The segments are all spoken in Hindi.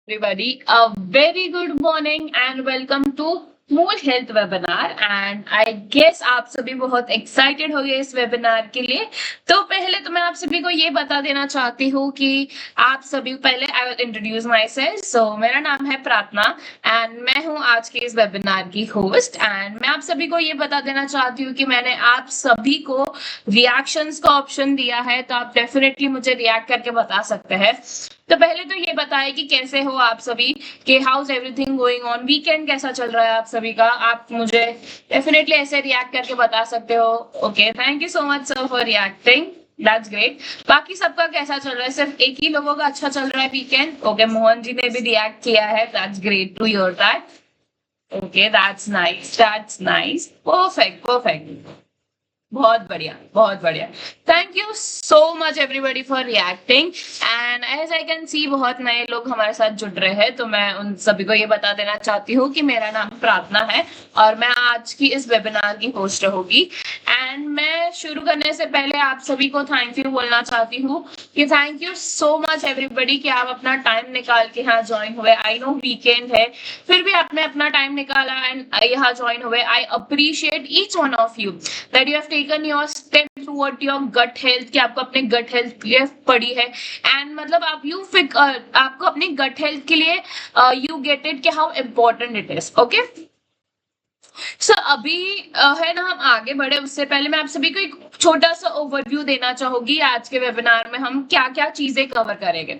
everybody. A very good morning and welcome to Mool health webinar and I guess आप सभी बहुत एक्साइटेड हो गए इस वेबिनार के लिए। तो पहले तो मैं आप सभी को ये बता देना चाहती हूँ कि आप सभी पहले I will introduce myself. So मेरा नाम है प्रार्थना एंड मैं हूँ आज के इस वेबिनार की होस्ट। एंड मैं आप सभी को ये बता देना चाहती हूँ कि मैंने आप सभी को रिएक्शंस का ऑप्शन दिया है, तो आप डेफिनेटली मुझे रिएक्ट करके बता सकते हैं। तो पहले तो ये बताएं कि कैसे हो आप सभी, कि house everything going on, weekend कैसा चल रहा है आप सभी का। आप मुझे डेफिनेटली ऐसे रिएक्ट करके बता सकते हो। Okay, thank you so much sir for reacting, that's great. बाकी सबका कैसा चल रहा है? सिर्फ एक ही लोगों का अच्छा चल रहा है वीकेंड? ओके, मोहन जी ने भी रिएक्ट किया है, that's great to hear that. Okay, that's nice, that's nice, perfect perfect, बहुत बढ़िया बहुत बढ़िया। Thank you so much everybody for reacting and as I can see बहुत नए लोग हमारे साथ जुड़ रहे हैं, तो मैं उन सभी को ये बता देना चाहती हूँ कि मेरा नाम प्रार्थना है और मैं आज की इस वेबिनार की होस्ट होगी। एंड मैं शुरू करने से पहले आप सभी को थैंक यू बोलना चाहती हूँ कि thank you so much everybody कि आप अपना टाइम निकाल के यहाँ ज्वाइन हुए। आई नो वीकेंड है, फिर भी आपने अपना टाइम निकाला एंड यहाँ ज्वाइन हुए। I appreciate each one of you that you have taken your step toward your gut health, कि आपको अपने गट हेल्थ के लिए पड़ी है। एंड मतलब आपको अपने गट हेल्थ के लिए यू गेट इट कि how important it is. Okay sir, अभी है ना, हम आगे बढ़े उससे पहले मैं आप सभी को एक छोटा सा ओवरव्यू देना चाहूंगी आज के वेबिनार में हम क्या क्या चीजें कवर करेंगे।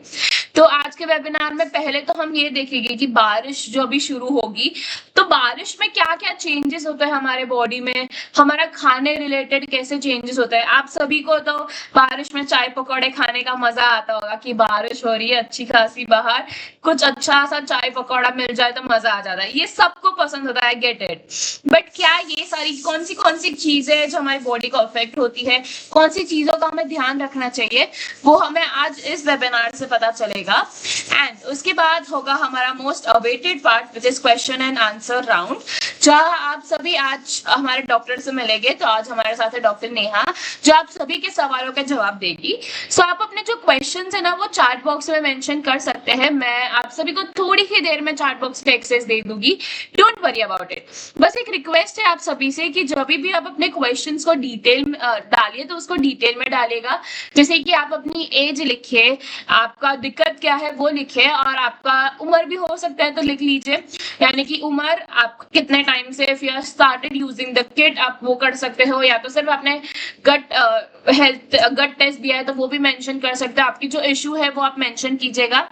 तो आज के वेबिनार में पहले तो हम ये देखेंगे कि बारिश जो अभी शुरू होगी, तो बारिश में क्या क्या चेंजेस होते हैं हमारे बॉडी में, हमारा खाने रिलेटेड कैसे चेंजेस होते हैं। आप सभी को तो बारिश में चाय पकौड़े खाने का मजा आता होगा कि बारिश हो रही है अच्छी खासी, बाहर कुछ अच्छा सा चाय पकौड़ा मिल जाए तो मजा आ जाता है, ये सबको पसंद होता है, गेट इट। बट क्या ये सारी कौन सी चीजें जो हमारी बॉडी को अफेक्ट होती है, कौन सी चीजों का हमें ध्यान रखना चाहिए, वो हमें आज इस वेबिनार से पता चलेगा। एंड उसके बाद होगा हमारा most awaited part which is question and answer round, जहां आप सभी आज हमारे डॉक्टर से मिलेंगे। तो आज हमारे साथ है डॉक्टर नेहा, जो आप सभी के सवालों के जवाब देगी। सो आप अपने जो क्वेश्चंस है ना वो चैट बॉक्स में मेंशन कर सकते हैं, मैं आप सभी को थोड़ी ही देर में चैट बॉक्स पे एक्सेस दे दूंगी, डोंट वरी अबाउट इट। बस एक रिक्वेस्ट है आप सभी से कि जब भी आप अपने क्वेश्चंस को डिटेल में डालिए तो उसको डिटेल में डालेगा। जैसे कि आप अपनी एज लिखिए, आपका दिक्कत क्या है वो लिखिए, और आपका उम्र भी हो सकता है तो लिख लीजिए, यानी कि उम्र, आप कितने टाइम से if you started using the kit आप वो कर सकते हो, या तो सिर्फ आपने गट टेस्ट दिया है तो वो भी मेंशन कर सकते हो। आपकी जो इश्यू है वो आप मेंशन कीजिएगा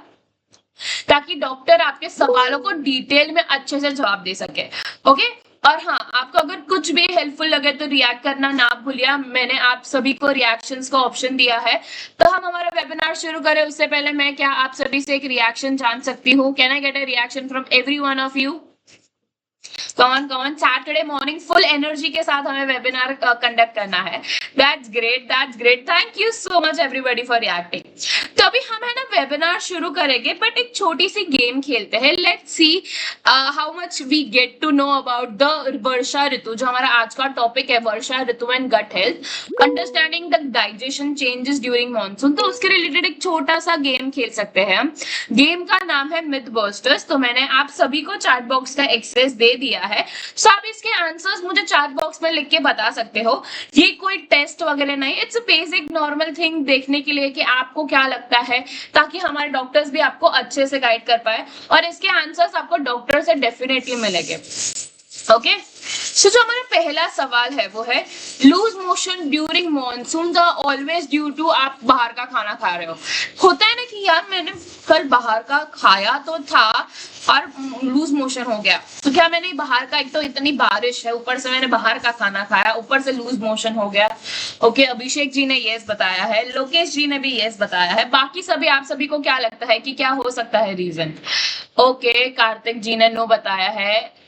ताकि डॉक्टर आपके सवालों को डिटेल में अच्छे से जवाब दे सके। ओके, और हाँ, आपको अगर कुछ भी हेल्पफुल लगे तो रिएक्ट करना ना भूलिए। मैंने आप सभी को रिएक्शंस का ऑप्शन दिया है। तो हम हमारा वेबिनार शुरू करें उससे पहले मैं क्या आप सभी से एक रिएक्शन जान सकती हूँ? Can I get a reaction from every one of you? कौन सैटरडे मॉर्निंग फुल एनर्जी के साथ हमें वेबिनार कंडक्ट करना है। That's great, that's great, thank you so much everybody for reacting. तो अभी हम है ना वेबिनार शुरू करेंगे, बट एक छोटी सी गेम खेलते हैं। Let's see how much we get to know about the वर्षा ऋतु, जो हमारा आज का टॉपिक है, वर्षा ऋतु and gut health, understanding the digestion changes during monsoon. तो उसके रिलेटेड एक छोटा सा गेम खेल सकते हैं हम। गेम का नाम है मिथ बस्टर्स। तो मैंने आप सभी को चैट बॉक्स का एक्सेस दे दिया है, सो आप इसके आंसर्स मुझे चैट बॉक्स में लिख के बता सकते हो। ये कोई टेस्ट वगैरह नहीं, it's a basic normal thing देखने के लिए कि आपको क्या लगता है, ताकि हमारे डॉक्टर्स भी आपको अच्छे से गाइड कर पाए, और इसके आंसर्स आपको डॉक्टर से डेफिनेटली मिलेंगे। ओके, सो जो हमारा पहला सवाल है वो है, loose motion during monsoon always due to आप बाहर का खाना खा रहे हो। होता है ना कि यार मैंने कल बाहर का खाया तो था और लूज मोशन हो गया, तो क्या मैंने बाहर का, एक तो इतनी बारिश है, ऊपर से मैंने बाहर का खाना खाया, ऊपर से लूज मोशन हो गया। ओके, अभिषेक जी ने यस बताया है, लोकेश जी ने भी यस बताया है। बाकी सभी, आप सभी को क्या लगता है कि क्या हो सकता है रीजन? ओके, कार्तिक जी ने नो बताया है।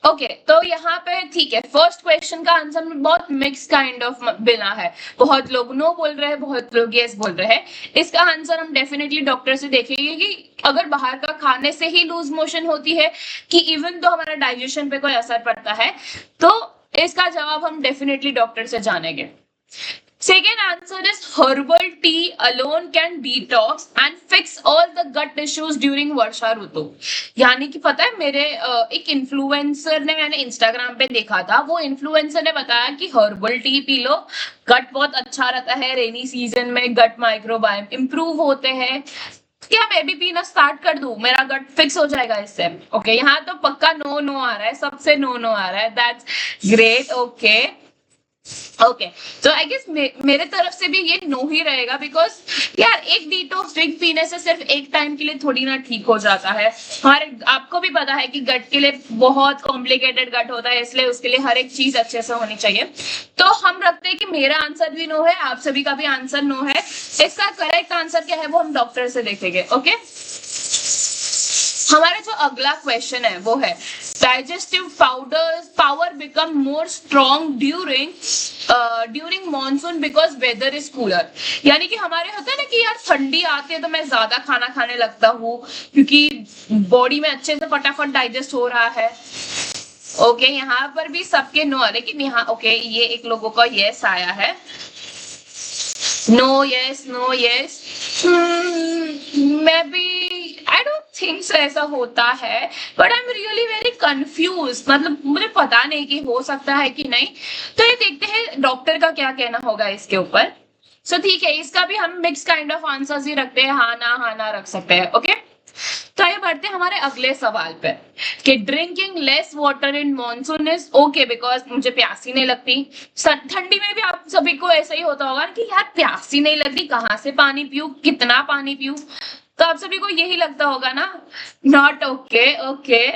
ओके, तो यहाँ पे ठीक है, फर्स्ट क्वेश्चन का आंसर में बहुत मिक्स काइंड ऑफ बिना है, बहुत लोग नो बोल रहे हैं, बहुत लोग यस बोल रहे हैं। इसका आंसर हम डेफिनेटली डॉक्टर से देखेंगे कि अगर बाहर का खाने से ही लूज मोशन होती है कि इवन तो हमारा डाइजेशन पे कोई असर पड़ता है, तो इसका जवाब हम डेफिनेटली डॉक्टर से जानेंगे। Second answer is herbal tea alone can detox and fix all the gut issues during वर्षा ऋतु। यानी कि पता है मेरे एक इन्फ्लुएंसर ने, मैंने इंस्टाग्राम पे देखा था, वो इन्फ्लुएंसर ने बताया कि हर्बल टी पी लो, गट बहुत अच्छा रहता है रेनी सीजन में, गट माइक्रोबायोम इंप्रूव होते हैं। क्या मैं भी पीना स्टार्ट कर दूं, मेरा गट फिक्स हो जाएगा इससे? ओके, यहाँ तो पक्का नो नो आ रहा है, सबसे नो नो आ रहा है, दैट्स ग्रेट। ओके ओके, तो आई गेस मेरे तरफ से भी ये नो ही रहेगा, बिकॉज यार एक डिटॉक्स ड्रिंक पीने से सिर्फ एक टाइम के लिए थोड़ी ना ठीक हो जाता है। हमारे आपको भी पता है कि गट के लिए बहुत कॉम्प्लिकेटेड गट होता है, इसलिए उसके लिए हर एक चीज अच्छे से होनी चाहिए। तो हम रखते हैं कि मेरा आंसर भी नो है, आप सभी का भी आंसर नो है। इसका करेक्ट आंसर क्या है वो हम डॉक्टर से देखेंगे। ओके, हमारा जो अगला क्वेश्चन है वो है digestive power become more strong during monsoon because weather is cooler. यानी कि हमारे होता है ना कि यार ठंडी आती है तो मैं ज्यादा खाना खाने लगता हूँ क्योंकि बॉडी में अच्छे से फटाफट डाइजेस्ट हो रहा है। ओके, यहाँ पर भी सबके नो आ, लेकिन यहाँ ओके ये एक लोगों का यस आया है। नो यस नो यस, मैं भी आई डोंट थिंक सो ऐसा होता है, but I am really very confuse, मतलब मुझे पता नहीं कि हो सकता है कि नहीं। तो ये देखते हैं डॉक्टर का क्या कहना होगा इसके ऊपर। सो ठीक है, इसका भी हम मिक्स काइंड ऑफ आंसर्स ही रखते हैं, हाँ ना रख सकते हैं। ओके, तो आइए बढ़ते हैं हमारे अगले सवाल पे कि drinking less water in monsoon is okay because मुझे प्यासी नहीं लगती। ठंडी में भी आप सभी को ऐसा ही होता होगा कि यार प्यासी नहीं लगती, कहाँ से पानी पीऊं, कितना पानी पीऊं, तो आप सभी को यही लगता होगा ना। Not okay. ओके,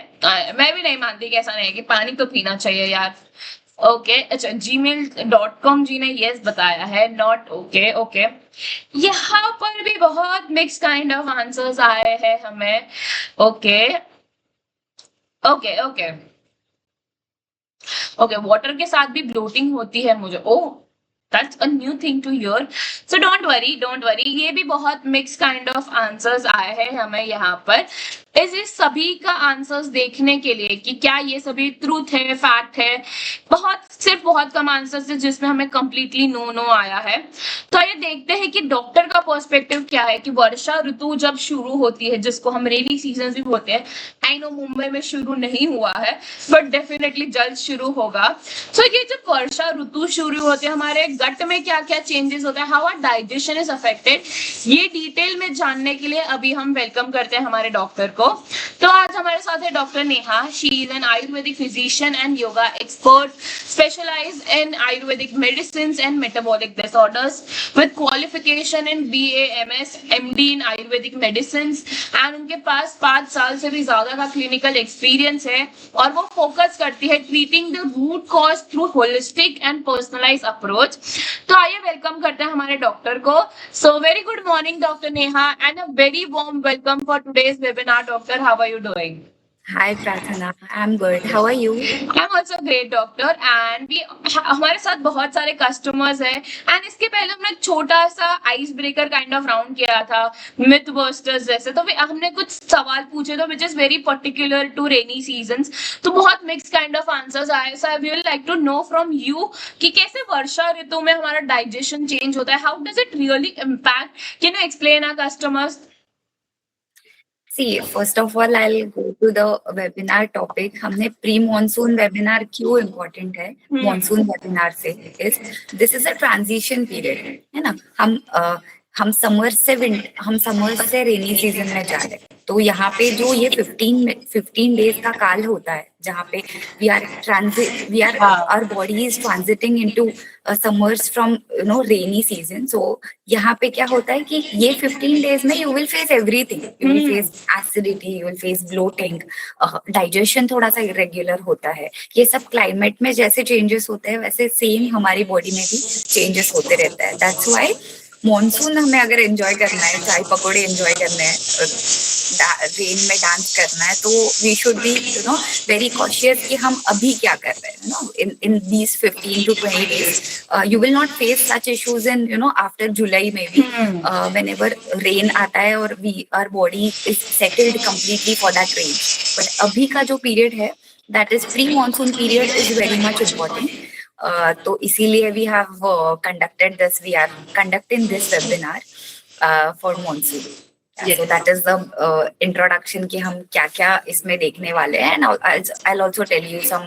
मैं भी नहीं मानती कि ऐसा नहीं है कि पानी तो पीना चाहिए यार। ओके अच्छा, gmail.com जी ने यस बताया है, नॉट ओके। ओके, यहाँ पर भी बहुत मिक्स काइंड ऑफ आंसर्स आए हैं हमें। Okay okay okay okay, water के साथ भी ब्लोटिंग होती है मुझे, oh that's a new thing to hear. So don't worry, ये भी बहुत मिक्स काइंड ऑफ आंसर्स आए हैं हमें यहाँ पर। इस सभी का आंसर्स देखने के लिए कि क्या ये सभी ट्रूथ है, फैक्ट है, सिर्फ बहुत कम आंसर्स है जिसमें हमें कंप्लीटली नो नो आया है। तो ये देखते हैं कि डॉक्टर का पर्सपेक्टिव क्या है कि वर्षा ऋतु जब शुरू होती है, जिसको हम रेनी सीजन भी बोलते हैं, आई नो मुंबई में शुरू नहीं हुआ है बट डेफिनेटली जल्द शुरू होगा। सो ये जब वर्षा ऋतु शुरू होते हैं हमारे गट में क्या क्या चेंजेस होता है, how our digestion is affected, ये डिटेल में जानने के लिए अभी हम वेलकम करते हैं हमारे डॉक्टर को। तो आज हमारे साथ है doctor Neha. She is an Ayurvedic physician and yoga expert, specialized in Ayurvedic medicines and metabolic disorders with qualification in BA, MS, MD in Ayurvedic medicines and उनके पास 5 साल से भी ज्यादा का क्लिनिकल एक्सपीरियंस है और वो फोकस करती है treating the root cause through holistic and personalise approach. तो आइए वेलकम करते हैं हमारे डॉक्टर को। So very good morning doctor Neha and a very warm welcome for today's webinar. Doctor, how are you doing? Hi Prathana, I'm good. How are you? I'm also great doctor and we हमारे साथ बहुत सारे कस्टमर्स हैं एंड इसके पहले हमने छोटा सा ice breaker kind of round किया था, मिथ बस्टर्स जैसे, तो हमने कुछ सवाल पूछे थे which is very particular to rainy seasons, तो बहुत मिक्स काइंड ऑफ आंसर्स आए। So I would like to know from you कि कैसे वर्षा ऋतु में हमारा डाइजेशन चेंज होता है, how does it really impact, can you explain our customers? See, first of all, I'll go to the webinar topic. हमने pre-monsoon webinar क्यों important है monsoon webinar से? This is a transition period, है ना? हम समर से रेनी सीजन में जा रहे हैं, तो यहाँ पे जो ये 15 डेज का काल होता है जहाँ पे our body is transiting into summers from rainy season. So यहाँ पे क्या होता है कि ये 15 डेज में you will face everything. You will face acidity, you will face bloating, digestion थोड़ा सा irregular होता है। ये सब क्लाइमेट में जैसे चेंजेस होते हैं वैसे सेम हमारी बॉडी में भी चेंजेस होते रहता है। That's why मॉनसून हमें अगर एंजॉय करना है, चाय पकौड़े एंजॉय करने हैं, रेन में डांस करना है, तो we should be very cautious कि हम अभी क्या कर रहे हैं। In these 15 to 20 days you will not face such issues in after July maybe, whenever rain आता है और our body is settled completely for that rain. But अभी का जो period है, that is pre-monsoon period, is very much important. तो इसीलिए we are conducting this webinar for monsoon. So that is the introduction कि हम क्या क्या इसमें देखने वाले हैं, and I'll also tell you some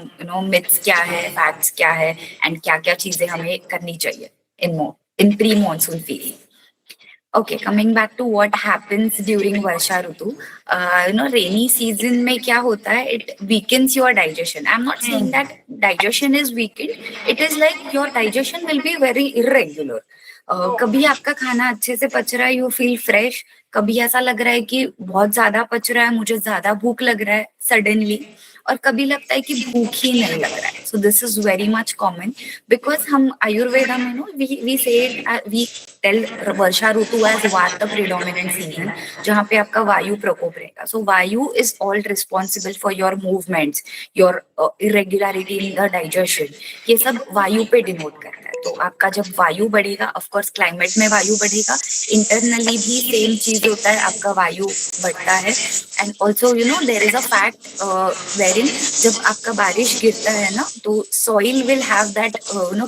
myths क्या है, facts क्या है, and क्या क्या चीजें हमें करनी चाहिए in pre-monsoon phase. Okay, coming back to what happens during Varsha Rutu, rainy season में क्या होता है? It weakens your digestion. I'm not saying that digestion is weakened. It is like your digestion will be very irregular. कभी आपका खाना अच्छे से पच रहा है, you feel fresh. कभी ऐसा लग रहा है कि बहुत ज्यादा पच रहा है, मुझे ज्यादा भूख लग रहा है suddenly. और कभी लगता है कि भूख ही नहीं लग रहा है. So this is very much common because हम आयुर्वेदा में we say we tell Varsha Ritu as वात predominant season, जहाँ पे आपका वायु प्रकोप रहेगा. So वायु is all responsible for your movements, your irregularity in the digestion. ये सब वायु पे डिनोट करता है. तो आपका जब वायु बढ़ेगा, ऑफ कोर्स क्लाइमेट में वायु बढ़ेगा, इंटरनली भी सेम चीज होता है, आपका वायु बढ़ता है. And also there is a fact wherein जब आपका बारिश गिरता है ना, तो सॉइल विल हैव दैट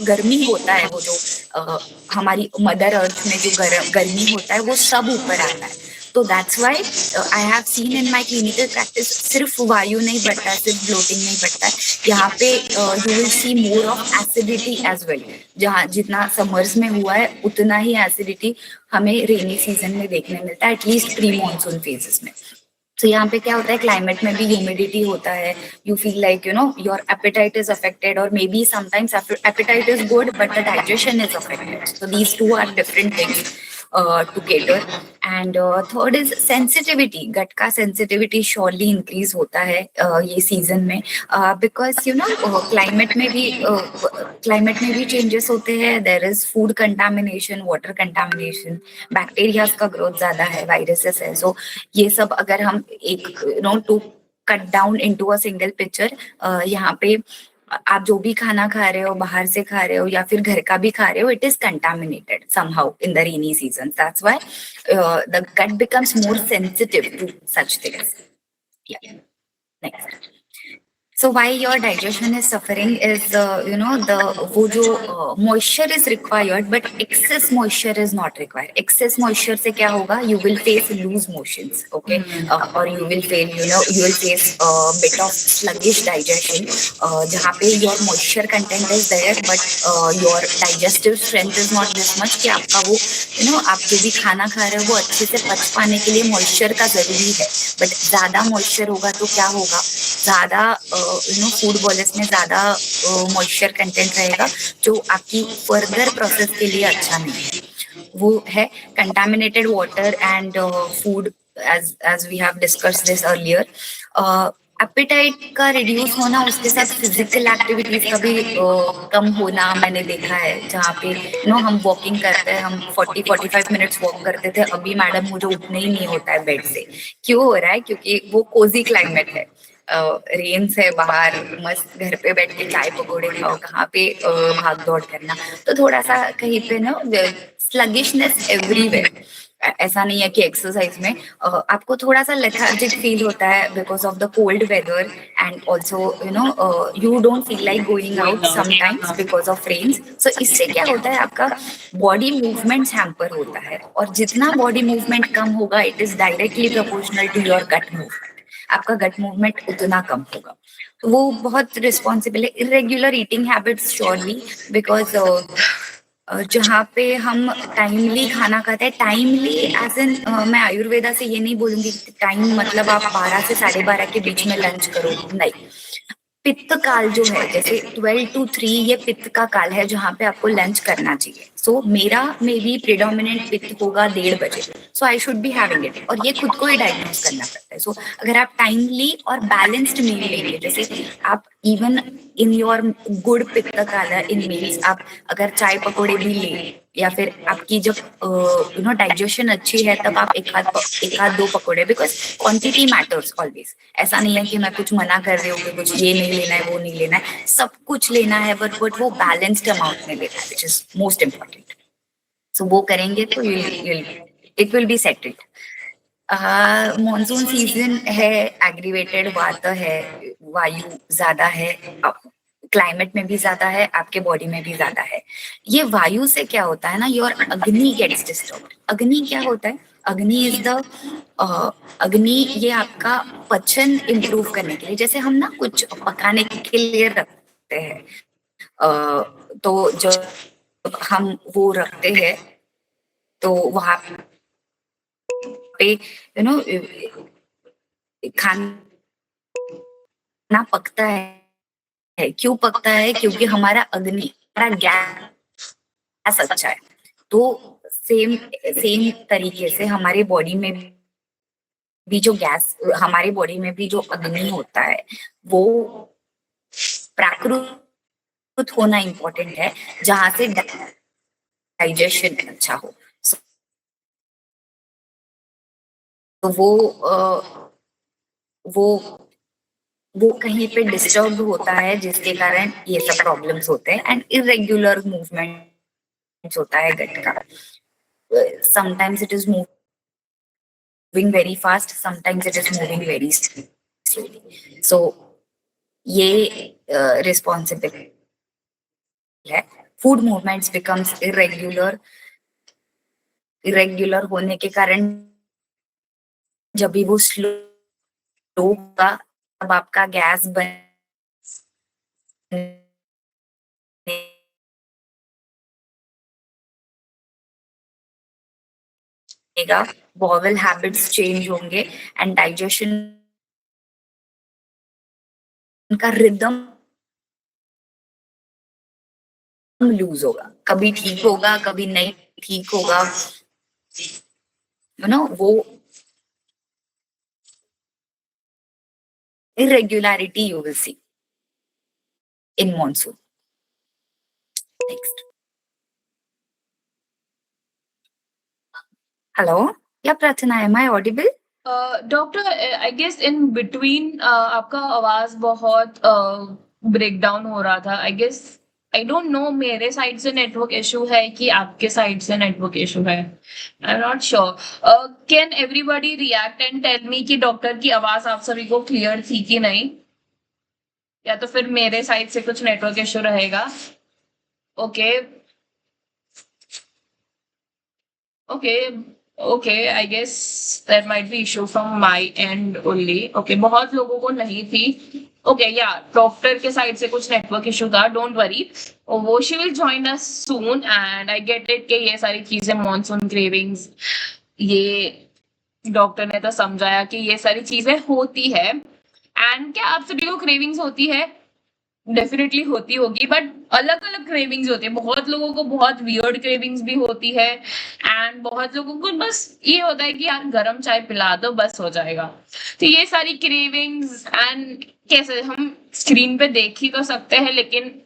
गर्मी होता है, वो जो हमारी मदर अर्थ में जो गर्मी होता है वो सब ऊपर आता है. तो that's why I have seen in my clinical practice सिर्फ वायु नहीं बढ़ता है, सिर्फ ब्लोटिंग नहीं बढ़ता है, यहाँ पे you will see more of acidity as well. जहाँ जितना समर्स में हुआ है उतना ही एसिडिटी हमें रेनी सीजन में देखने मिलता है, एटलीस्ट प्री मॉनसून फेजेस में. तो यहाँ पे क्या होता है, क्लाइमेट में भी ह्यूमिडिटी होता है, you feel like your appetite is affected, और maybe sometimes appetite is good but the digestion is affected. So these two are different things to cater. And third is sensitivity. Gut का sensitivity surely increase होता है ये season में, because climate में भी changes होते हैं. There is food contamination, water contamination, bacteria का growth ज़्यादा है, viruses है. So ये सब अगर हम एक to cut down into a single picture, यहाँ पे आप जो भी खाना खा रहे हो, बाहर से खा रहे हो या फिर घर का भी खा रहे हो, it is contaminated somehow in the rainy season. That's why the gut becomes more sensitive to such things. Yeah. Next. So why your digestion is suffering is वो जो moisture is required but excess moisture is not required. Excess moisture से क्या होगा? You will face loose motions, okay, or you will face a bit of sluggish digestion, जहाँ पे your moisture content is there but your digestive strength is not this much कि आपका वो आप जो भी खाना खा रहे हो वो अच्छे से पच पाने के लिए moisture का जरूरी है. But ज्यादा moisture होगा तो क्या होगा? ज्यादा फूड बॉलिस में ज्यादा मॉइस्चर कंटेंट रहेगा जो आपकी फर्दर प्रोसेस के लिए अच्छा नहीं है. वो है contaminated water and food, as we have discussed this earlier. Appetite का रिड्यूस होना, उसके साथ फिजिकल एक्टिविटीज का भी कम होना मैंने देखा है. जहाँ पे हम वॉकिंग करते हैं, हम 40-45 मिनट्स वॉक करते थे, अभी मैडम मुझे उठना ही नहीं होता है बेड से. क्यों हो रहा है? क्योंकि वो कोजी क्लाइमेट है, रेन्स है बाहर, मस्त घर पे बैठ के चाय पकौड़े खाओ, कहाँ पे भाग दौड़ करना. तो थोड़ा सा कहीं पे स्लगिशनेस एवरीवेयर. ऐसा नहीं है कि एक्सरसाइज में आपको थोड़ा सा लेथार्जिक फील होता है because of the cold weather, and also you don't feel like going out sometimes because of rains. So इससे क्या होता है, आपका बॉडी मूवमेंट्स हैम्पर होता है, और जितना बॉडी मूवमेंट कम होगा it is directly proportional to your gut movement. आपका गट मूवमेंट उतना कम होगा. तो वो बहुत रिस्पॉन्सिबल है. Irregular eating habits surely, because जहाँ पे हम टाइमली खाना खाते हैं, टाइमली एज इन मैं आयुर्वेदा से ये नहीं बोलूंगी टाइम मतलब आप 12 से 12:30 के बीच में लंच करो, नहीं. पित्त काल जो है, जैसे 12 to 3 ये पित्त का काल है जहाँ पे आपको लंच करना चाहिए. सो मेरा मे बी प्रिडोमिनेंट पित्त होगा 1:30 बजे, so I should be having it, और ये खुद को ही डायग्नोज करना पड़ता है. सो अगर आप टाइमली और बैलेंस्ड मील लेंगे, जैसे आप इवन इन योर गुड पित्त काल इन मील्स, आप अगर चाय पकौड़े भी ले, या फिर आपकी जब डाइजेशन अच्छी है तब आप एक आध 2 पकौड़े, बिकॉज क्वांटिटी मैटर्स ऑलवेज. ऐसा नहीं है कि मैं कुछ मना कर रही हूँ कि कुछ ये नहीं लेना है वो नहीं लेना है, सब कुछ लेना है, बट वो बैलेंस्ड अमाउंट में लेना है, विच इज मोस्ट इम्पोर्टेंट. सो वो करेंगे तो it will be settled. Monsoon season है, एग्रीवेटेड वाता है, वायु ज्यादा है, क्लाइमेट में भी ज्यादा है, आपके बॉडी में भी ज्यादा है. ये वायु से क्या होता है ना, योर अग्नि गेट्स डिस्टर्ब्ड. अग्नि क्या होता है? अग्नि इज द अग्नि ये आपका पचन इम्प्रूव करने के लिए, जैसे हम ना कुछ पकाने के लिए रखते हैं, तो जो हम वो रखते हैं तो वहां पे खाना पकता है। क्यों पकता है? क्योंकि हमारा अग्नि, हमारा गैस अच्छा है। तो सेम सेम तरीके से हमारे बॉडी में भी जो गैस, हमारे बॉडी में भी जो अग्नि होता है वो प्राकृत होना इम्पोर्टेंट है, जहां से डाइजेशन अच्छा हो। तो वो वो कहीं पे डिस्टर्ब होता है, जिसके कारण ये सब प्रॉब्लम्स होते हैं। एंड इरेग्युलर मूवमेंट होता है गट का। Sometimes it is moving very fast, sometimes it is moving very slowly. So ये रिस्पॉन्सिबिलिटी है। फूड मूवमेंट्स बिकम्स इरेग्युलर होने के कारण जब भी वो स्लो होगा तब आपका गैस बनेगा, बॉवल हैबिट्स चेंज होंगे एंड डाइजेशन का रिदम लूज होगा। कभी ठीक होगा, कभी नहीं ठीक होगा, वो irregularity you will see in monsoon. Next. Hello? Yeah, Prathana, am I audible? Doctor I guess in between आपका आवाज बहुत ब्रेक डाउन हो रहा था। I guess I don't know मेरे साइड से नेटवर्क इशू है कि आपके साइड से नेटवर्क इशू है। I am not sure. Can everybody react and tell me कि डॉक्टर की आवाज आप सभी को क्लियर थी कि नहीं, या तो फिर मेरे साइड से कुछ नेटवर्क इशू रहेगा। Okay okay okay, I guess there might be issue from my end only. Okay, बहुत लोगों को नहीं थी। ओके या डॉक्टर के साइड से कुछ नेटवर्क इशू था, डोंट वरी, वो she will join us soon. And I get it कि ये सारी चीजें मॉनसून क्रेविंग्स, ये डॉक्टर ने तो समझाया कि ये सारी चीजें होती है। एंड क्या आप सभी को क्रेविंग्स होती है? डेफिनेटली होती होगी, बट अलग अलग क्रेविंग्स होती है। बहुत लोगों को बहुत वियर्ड क्रेविंग्स भी होती है एंड बहुत लोगों को बस ये होता है कि यार गरम चाय पिला दो बस हो जाएगा। तो ये सारी क्रेविंग्स एंड कैसे हम स्क्रीन पे देख ही तो सकते हैं, लेकिन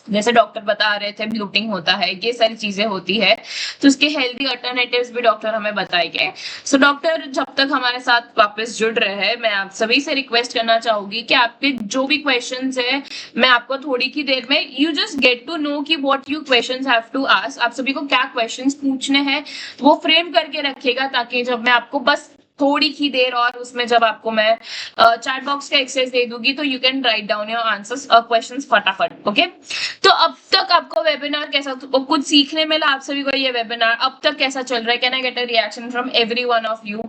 जैसे डॉक्टर बता रहे थे ब्लूटिंग होता है, ये सारी चीजें होती है, तो उसके हेल्दी अल्टरनेटिव्स भी डॉक्टर हमें बताएंगे। सो डॉक्टर जब तक हमारे साथ वापस जुड़ रहे हैं, मैं आप सभी से रिक्वेस्ट करना चाहूंगी कि आपके जो भी क्वेश्चंस है, मैं आपको थोड़ी की देर में you just get to know कि what you questions have to ask, आप सभी को क्या क्वेश्चंस पूछने हैं वो फ्रेम करके रखिएगा, ताकि जब मैं आपको बस थोड़ी ही देर और उसमें जब आपको मैं चैट बॉक्स का एक्सेस दे दूंगी तो you can write down your answers questions फटाफट। ओके, तो अब तक आपको वेबिनार कैसा, तो कुछ सीखने मिला आप सभी को? ये वेबिनार अब तक कैसा चल रहा है? Can I get a reaction from every one of you?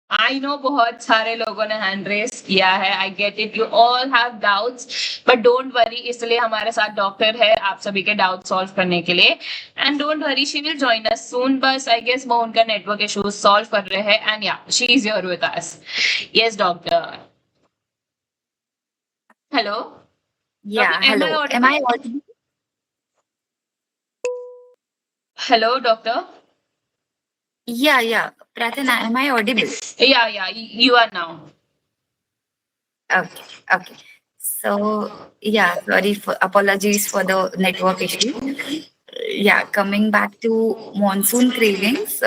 I know बहुत सारे लोगों ने हैंड रेस किया है, आई get it, you all have doubts, but don't worry, इसलिए हमारे साथ डॉक्टर है आप सभी के डाउट सॉल्व करने के लिए। And don't worry, she will join us soon. बस आई गेस वो उनका नेटवर्क इश्यूज सॉल्व कर रहे हैं एंड या she is here with us. Yes doctor. Hello. Yeah, hello. Am I audible? Hello doctor. Yeah. Prathana, am I audible? Yeah, you are now. Okay. So, yeah, apologies for the network issue. Yeah, coming back to monsoon cravings,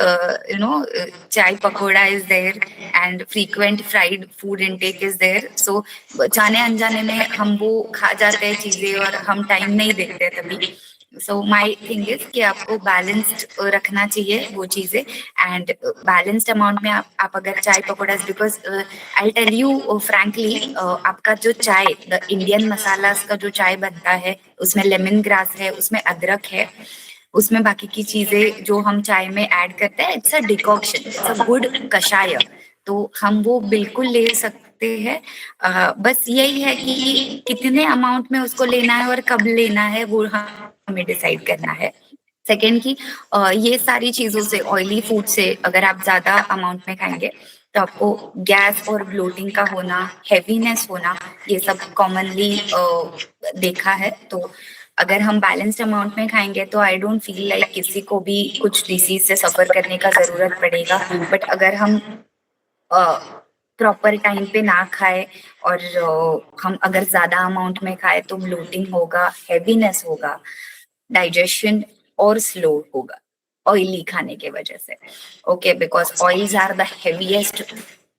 chai pakoda is there and frequent fried food intake is there. So, जाने अनजाने में हम वो खा जाते हैं चीजें और हम टाइम नहीं देखते तभी। सो माई थिंग इज कि आपको बैलेंस्ड रखना चाहिए वो चीजें, एंड बैलेंस्ड अमाउंट में आप अगर चाय पकौड़ा, because I tell you frankly, आपका जो चाय, द इंडियन मसालास का जो चाय बनता है, उसमें लेमन ग्रास है, उसमें अदरक है, उसमें बाकी की चीजें जो हम चाय में ऐड करते हैं, it's a decoction, it's a good कषाय, तो हम वो बिल्कुल ले सकते हैं। बस यही है कि कितने अमाउंट में उसको लेना है और कब लेना है वो हमें डिसाइड करना है। सेकेंड की ये सारी चीजों से, ऑयली फूड से अगर आप ज्यादा अमाउंट में खाएंगे तो आपको गैस और ब्लोटिंग का होना, हेवीनेस होना, ये सब कॉमनली देखा है। तो अगर हम बैलेंस्ड अमाउंट में खाएंगे तो आई डोंट फील लाइक किसी को भी कुछ डिसीज से सफर करने का जरूरत पड़ेगा। बट अगर हम प्रॉपर टाइम पे ना खाए और हम अगर ज्यादा अमाउंट में खाए तो ब्लोटिंग होगा, हेवीनेस होगा, डाइजेशन और स्लो होगा ऑयली खाने के वजह से। Okay, because oils are the heaviest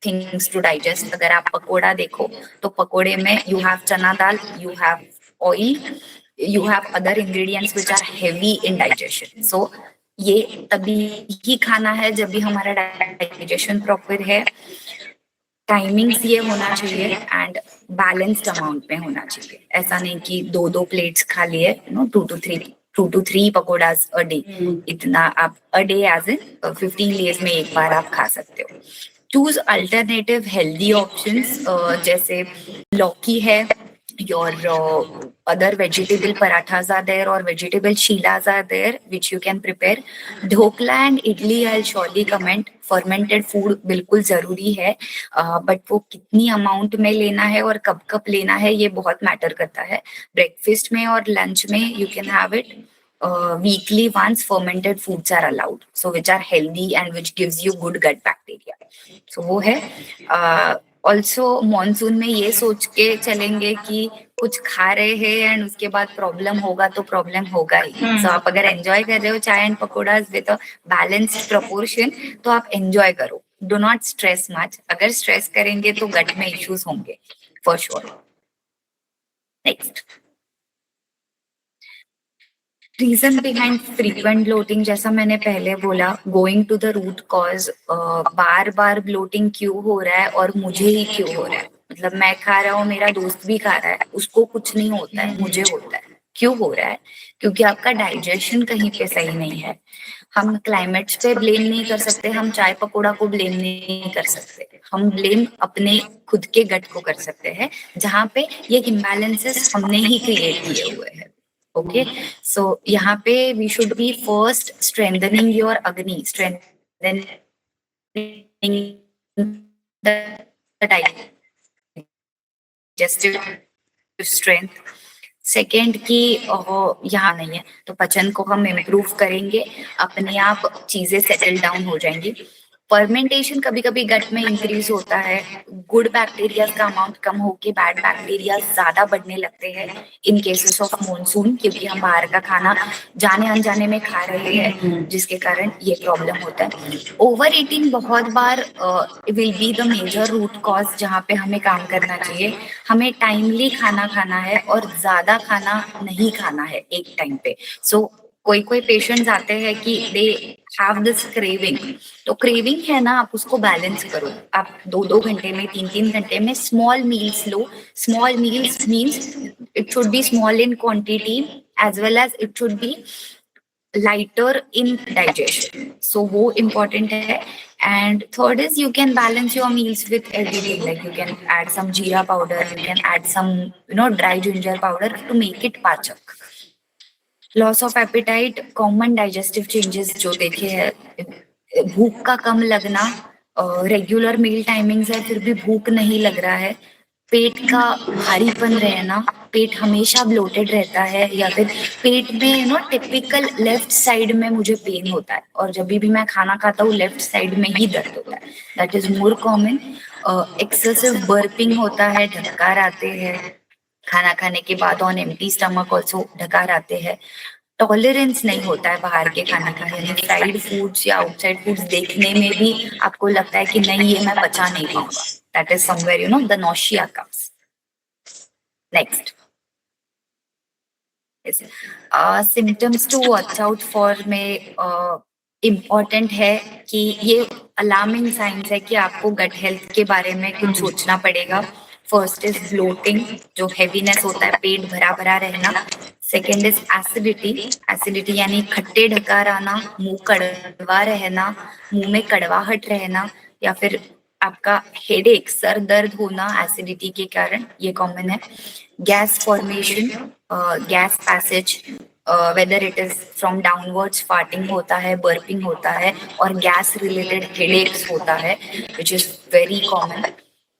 things to digest. अगर आप पकोड़ा देखो तो पकोड़े में you have chana dal, you have oil, you have other ingredients which are heavy in digestion. So ये तभी ही खाना है जब भी हमारा डाइजेशन प्रॉपर है, टाइमिंग्स ये होना चाहिए, एंड बैलेंस्ड अमाउंट में होना चाहिए। ऐसा नहीं कि दो दो प्लेट्स खा लिए, two two three pakodas a day, इतना आप a day as in 15 days में एक बार आप खा सकते हो। चूज अल्टरनेटिव हेल्दी ऑप्शंस, जैसे लौकी है, your other vegetable parathas are there or vegetable sheelas are there which you can prepare. Dhokla and idli I'll surely comment, fermented food बिल्कुल जरूरी है, बट वो कितनी अमाउंट में लेना है और कब कब लेना है ये बहुत मैटर करता है। ब्रेकफास्ट में और लंच में you can have it weekly once. Fermented foods are allowed, so which are healthy and which gives you good gut bacteria. So वो है। ऑल्सो मॉनसून में ये सोच के चलेंगे कि कुछ खा रहे हैं एंड उसके बाद प्रॉब्लम होगा, तो प्रॉब्लम होगा ही। सो आप अगर एंजॉय कर रहे हो chai and pakoda with a balanced proportion, तो आप एंजॉय करो, डू नॉट स्ट्रेस मच। अगर स्ट्रेस करेंगे तो गट में इश्यूज होंगे for sure. Next, reason behind frequent bloating, जैसा मैंने पहले बोला, going to the root cause, बार बार ब्लोटिंग क्यों हो रहा है और मुझे ही क्यों हो रहा है। मतलब मैं खा रहा हूँ, मेरा दोस्त भी खा रहा है, उसको कुछ नहीं होता है, मुझे होता है। क्यों हो रहा है? क्योंकि आपका डाइजेशन कहीं पे सही नहीं है। हम क्लाइमेट्स पे ब्लेम नहीं कर सकते, हम चाय पकोड़ा को ब्लेम नहीं कर सकते, हम ब्लेम अपने खुद के गट को कर सकते हैं, जहाँ पे ये इम्बैलेंसेस हमने ही क्रिएट किए हुए हैं। ओके, सो यहाँ पे we should be first strengthening your agni, strengthening digestive strength. Second की यहाँ नहीं है तो पचन को हम इम्प्रूव करेंगे, अपने आप चीजें सेटल डाउन हो जाएंगी। फर्मेंटेशन कभी कभी गट में इंक्रीज होता है, गुड बैक्टीरिया का अमाउंट कम होके बैड बैक्टीरिया ज्यादा बढ़ने लगते हैं इन केसेस ऑफ मॉनसून, क्योंकि हम बाहर का खाना जाने अनजाने में खा रहे हैं, जिसके कारण ये प्रॉब्लम होता है। ओवर ईटिंग बहुत बार will be the major root cause, जहाँ पे हमें काम करना चाहिए। हमें टाइमली खाना खाना है और ज्यादा खाना नहीं खाना है एक टाइम पे। सो कोई कोई पेशेंट्स आते हैं कि दे हैव दिस क्रेविंग, तो क्रेविंग है ना, आप उसको बैलेंस करो। आप 2-2 घंटे में, 3-3 घंटे में स्मॉल मील्स लो। Small meals means it should be small in quantity as well as it should be lighter in digestion, so वो इम्पोर्टेंट है। And third is you can balance your meals with everything, like you can add some jeera powder, you can add some dry ginger powder to make it pachak. Loss of appetite, common digestive changes जो देखे हैं, भूख का कम लगना, रेगुलर मील टाइमिंग्स है फिर भी भूख नहीं लग रहा है, पेट का भारीपन रहना, पेट हमेशा ब्लोटेड रहता है, या फिर पेट में टिपिकल लेफ्ट साइड में मुझे पेन होता है और जब भी मैं खाना खाता हूँ लेफ्ट साइड में ही दर्द होता है, that is more common. Excessive burping होता है, ढक्कार आते हैं खाना खाने के बाद, ऑन एम्प्टी स्टमक ऑल्सो ढकार आते हैं। टॉलरेंस नहीं होता है बाहर के खाने का, यानी फ्राइड फूड्स या आउटसाइड फूड्स देखने में भी आपको लगता है कि नहीं ये मैं पचा नहीं पाऊंगा, that is somewhere the nausea comes. Next, Yes. Symptoms to watch out for में इम्पोर्टेंट है कि ये अलार्मिंग साइंस है कि आपको गट हेल्थ के बारे में कुछ सोचना पड़ेगा. फर्स्ट इज ब्लोटिंग, जो हेवीनेस होता है, पेट भरा भरा रहना. Second is acidity. एसिडिटी यानी खट्टे ढकार आना, मुंह कड़वा रहना, मुंह में कड़वाहट रहना, या फिर आपका हेडेक, सर दर्द होना एसिडिटी के कारण, ये कॉमन है. Gas formation, gas passage, whether it is from downwards, farting होता है, बर्पिंग होता है, और गैस रिलेटेड हेडेक्स होता है, which is very common.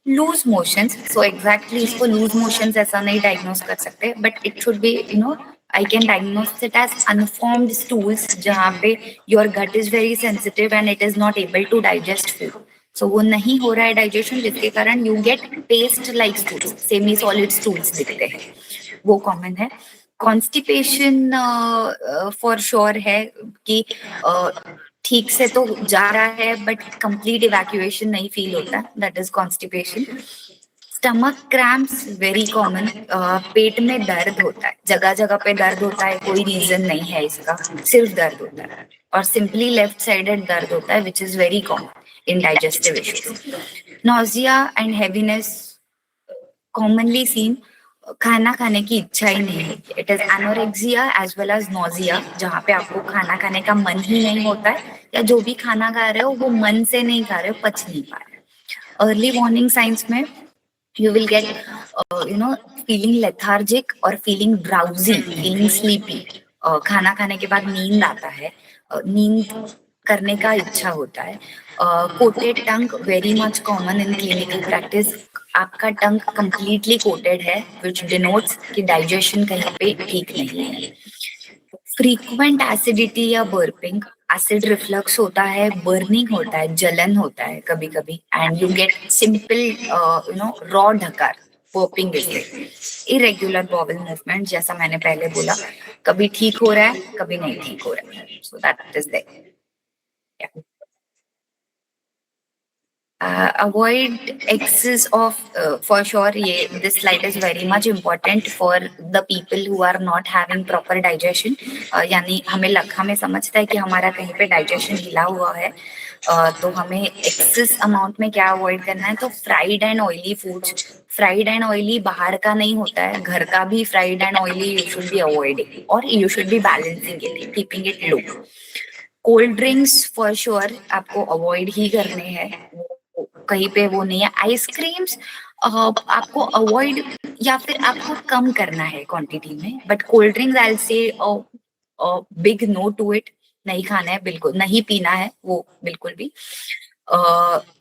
Loose motions, so exactly इसको लूज मोशंस ऐसा नहीं डायग्नोस कर सकते, but it should be I can diagnose it as unformed stools, जहाँ पे your gut is very sensitive and it is not able to digest food. So वो नहीं हो रहा है डाइजेशन, जिसके कारण you get paste like stools, semi solid stools दिखते हैं, वो कॉमन है. कॉन्स्टिपेशन फॉर श्योर है कि ठीक से तो जा रहा है बट कंप्लीट इवैक्यूएशन नहीं फील होता, that is constipation. Stomach cramps very common, पेट में दर्द होता है, जगह जगह पे दर्द होता है, कोई रीजन नहीं है इसका, सिर्फ दर्द होता है, और सिंपली लेफ्ट साइडेड दर्द होता है, which is very common in digestive issues. Nausea and heaviness commonly seen, खाना खाने की इच्छा ही नहीं होती. It is anorexia as well as nausea, जहाँ पे आपको खाना खाने का मन ही नहीं होता है, या जो भी खाना खा रहे हो वो मन से नहीं खा रहे हो, पच नहीं पा रहे. अर्ली वार्निंग साइंस में you will get feeling lethargic or feeling drowsy, feeling sleepy. खाना खाने के बाद नींद आता है, नींद करने का इच्छा होता है. Coated tongue very much common in clinical practice. आपका टंग कंप्लीटली कोटेड है, विच डिनोट्स कि डाइजेशन कहीं पे ठीक नहीं है. फ्रीक्वेंट एसिडिटी या बर्पिंग, एसिड रिफ्लक्स होता है, बर्निंग होता है, जलन होता है कभी कभी, and you get simple raw ढकार, burping is irregular bowel movement, जैसा मैंने पहले बोला, कभी ठीक हो रहा है, कभी नहीं ठीक हो रहा है. So that is there. Avoid excess of for sure, this slide is very much important for the people who are not having proper digestion. यानी हमें समझता है कि हमारा कहीं पे डाइजेशन हिला हुआ है, तो हमें एक्सेस अमाउंट में क्या अवॉइड करना है. तो fried and oily foods, fried and oily बाहर का नहीं होता है, घर का भी fried and oily you should be avoiding, और you should be balancing it, keeping it low. Cold drinks for sure आपको अवॉइड ही करने हैं, कहीं पे वो नहीं है. आइसक्रीम्स आपको अवॉइड या फिर आपको कम करना है क्वांटिटी में, but cold drinks I will say big no to it, नहीं खाना है बिल्कुल, नहीं पीना है वो बिल्कुल भी.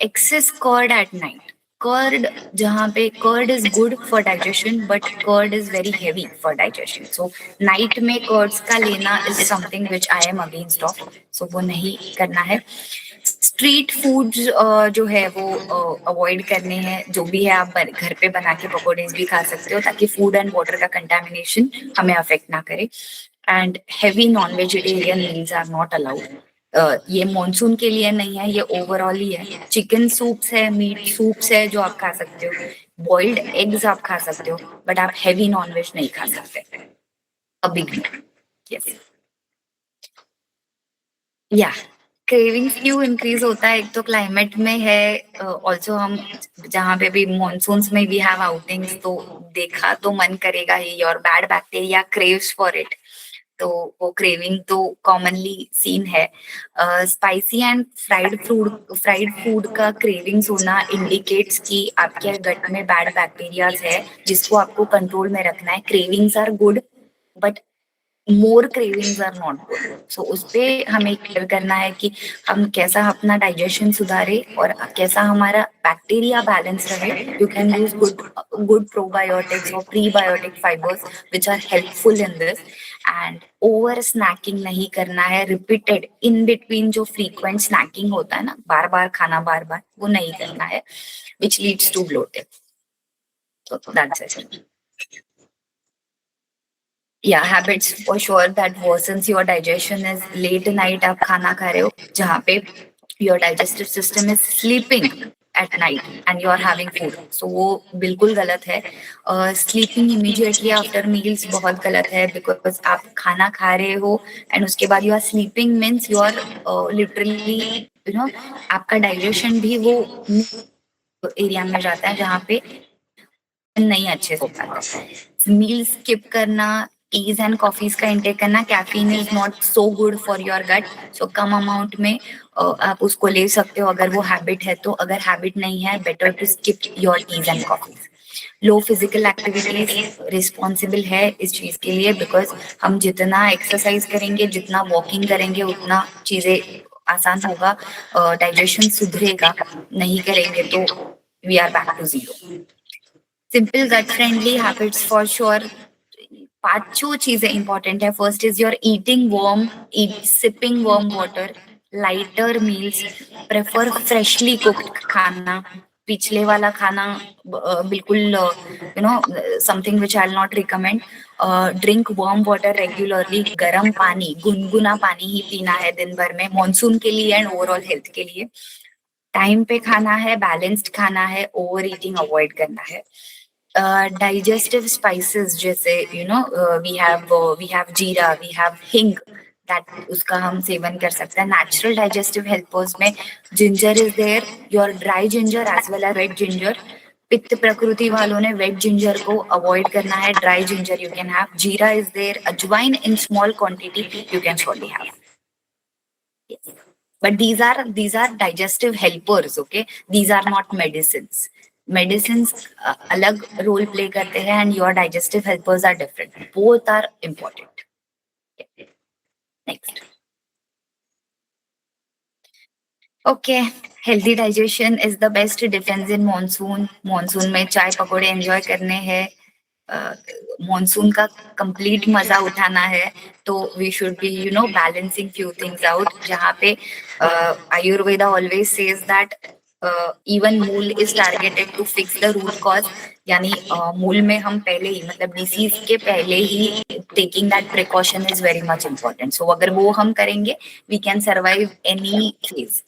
Excess curd at night, curd जहाँ पे curd is good for digestion, but curd is very heavy for digestion, so night में कर्ड्स का लेना is something which I am against of, so वो नहीं करना है. स्ट्रीट फूड्स जो है वो अवॉइड करने हैं, जो भी है आप घर पे बना के पकौड़े भी खा सकते हो, ताकि फूड एंड वाटर का कंटामिनेशन हमें अफेक्ट ना करे. And heavy non vegetarian meals are not allowed. ये मॉनसून के लिए नहीं है, ये ओवरऑल ही है. चिकन सूप्स है, मीट सूप्स है जो आप खा सकते हो, बॉइल्ड एग्स आप खा सकते हो, बट आप हेवी नॉन वेज नहीं खा सकते. अ बिग यस या क्रेविंग्स क्यों इंक्रीज होता है, एक तो क्लाइमेट में है, ऑल्सो हम जहाँ पे भी मॉनसून्स में वी हैव आउटिंग्स, तो देखा तो मन करेगा ही, और bad bacteria craves for it, तो वो क्रेविंग तो कॉमनली सीन है. स्पाइसी एंड फ्राइड फूड का क्रेविंग्स होना इंडिकेट्स कि आपके गट में बैड बैक्टीरियाज है, जिसको आपको कंट्रोल में रखना है. Cravings are good but more cravings are not good, so उस पे हमें केयर करना है कि हम कैसा अपना डाइजेशन सुधारे और कैसा हमारा बैक्टीरिया बैलेंस रहे. You can use good probiotics और prebiotic fibers which are helpful in this. And over snacking नहीं करना है, रिपीटेड इन बिटवीन जो फ्रीक्वेंट स्नैकिंग होता है ना, बार बार खाना, बार बार, वो नहीं करना है, which leads to bloating. So that's it. Yeah, habits for sure that worsens your digestion is late night आप खाना खा रहे हो, जहाँ पे your digestive system is sleeping. at night and you are having food, so वो बिल्कुल गलत है. Sleeping immediately after meals बहुत गलत है, because आप खाना खा रहे हो and उसके बाद you are sleeping means you are literally आपका digestion भी वो एरिया में जाता है जहाँ पे नहीं अच्छे से हो पाता. मील स्किप करना, टीज एंड कॉफीज का इंटेक करना, caffeine is not so good for your gut, so कम अमाउंट में आप उसको ले सकते हो अगर वो हैबिट है तो. अगर हैबिट नहीं है, better to skip your teas and coffees. Low physical activities responsible है इस चीज के लिए, बिकॉज हम जितना एक्सरसाइज करेंगे, जितना वॉकिंग करेंगे, उतना चीजें आसान होगा, डाइजेशन सुधरेगा. नहीं करेंगे तो we are back to zero. Simple gut friendly habits for sure. पांचों चीजें इंपॉर्टेंट है. First is your eating warm, sipping warm water, lighter meals, prefer freshly cooked खाना. पिछले वाला खाना बिल्कुल something which I will not recommend. Drink warm water regularly. गर्म पानी, गुनगुना पानी ही पीना है दिन भर में, मॉनसून के लिए एंड ओवरऑल हेल्थ के लिए. टाइम पे खाना है, बैलेंस्ड खाना है, ओवर ईटिंग अवॉइड करना है. Digestive spices जैसे we have जीरा, we have हिंग, that उसका हम सेवन कर सकते हैं. नेचुरल डाइजेस्टिव हेल्पर्स में ginger is there, your dry ginger as well as wet ginger. पित्त प्रकृति वालों ने वेट जिंजर को अवॉइड करना है. Dry ginger you can have. जीरा इज देयर. अजवाइन in small quantity you can surely have. Yes. But these are digestive helpers, okay? These are not medicines. Medicines अलग role play करते हैं and your digestive helpers are different. Both are important. Okay. Next. Okay, healthy digestion is the best defense in monsoon. Monsoon में चाय पकौड़े enjoy करने हैं. मॉनसून का कंप्लीट मजा उठाना है, तो we should be balancing few things out. जहाँ पे Ayurveda always says that even Mool is targeted to fix the root cause. यानी मूल में हम पहले ही, मतलब डिसीज के पहले ही taking that precaution is very much important. So अगर वो हम करेंगे, we can survive any phase.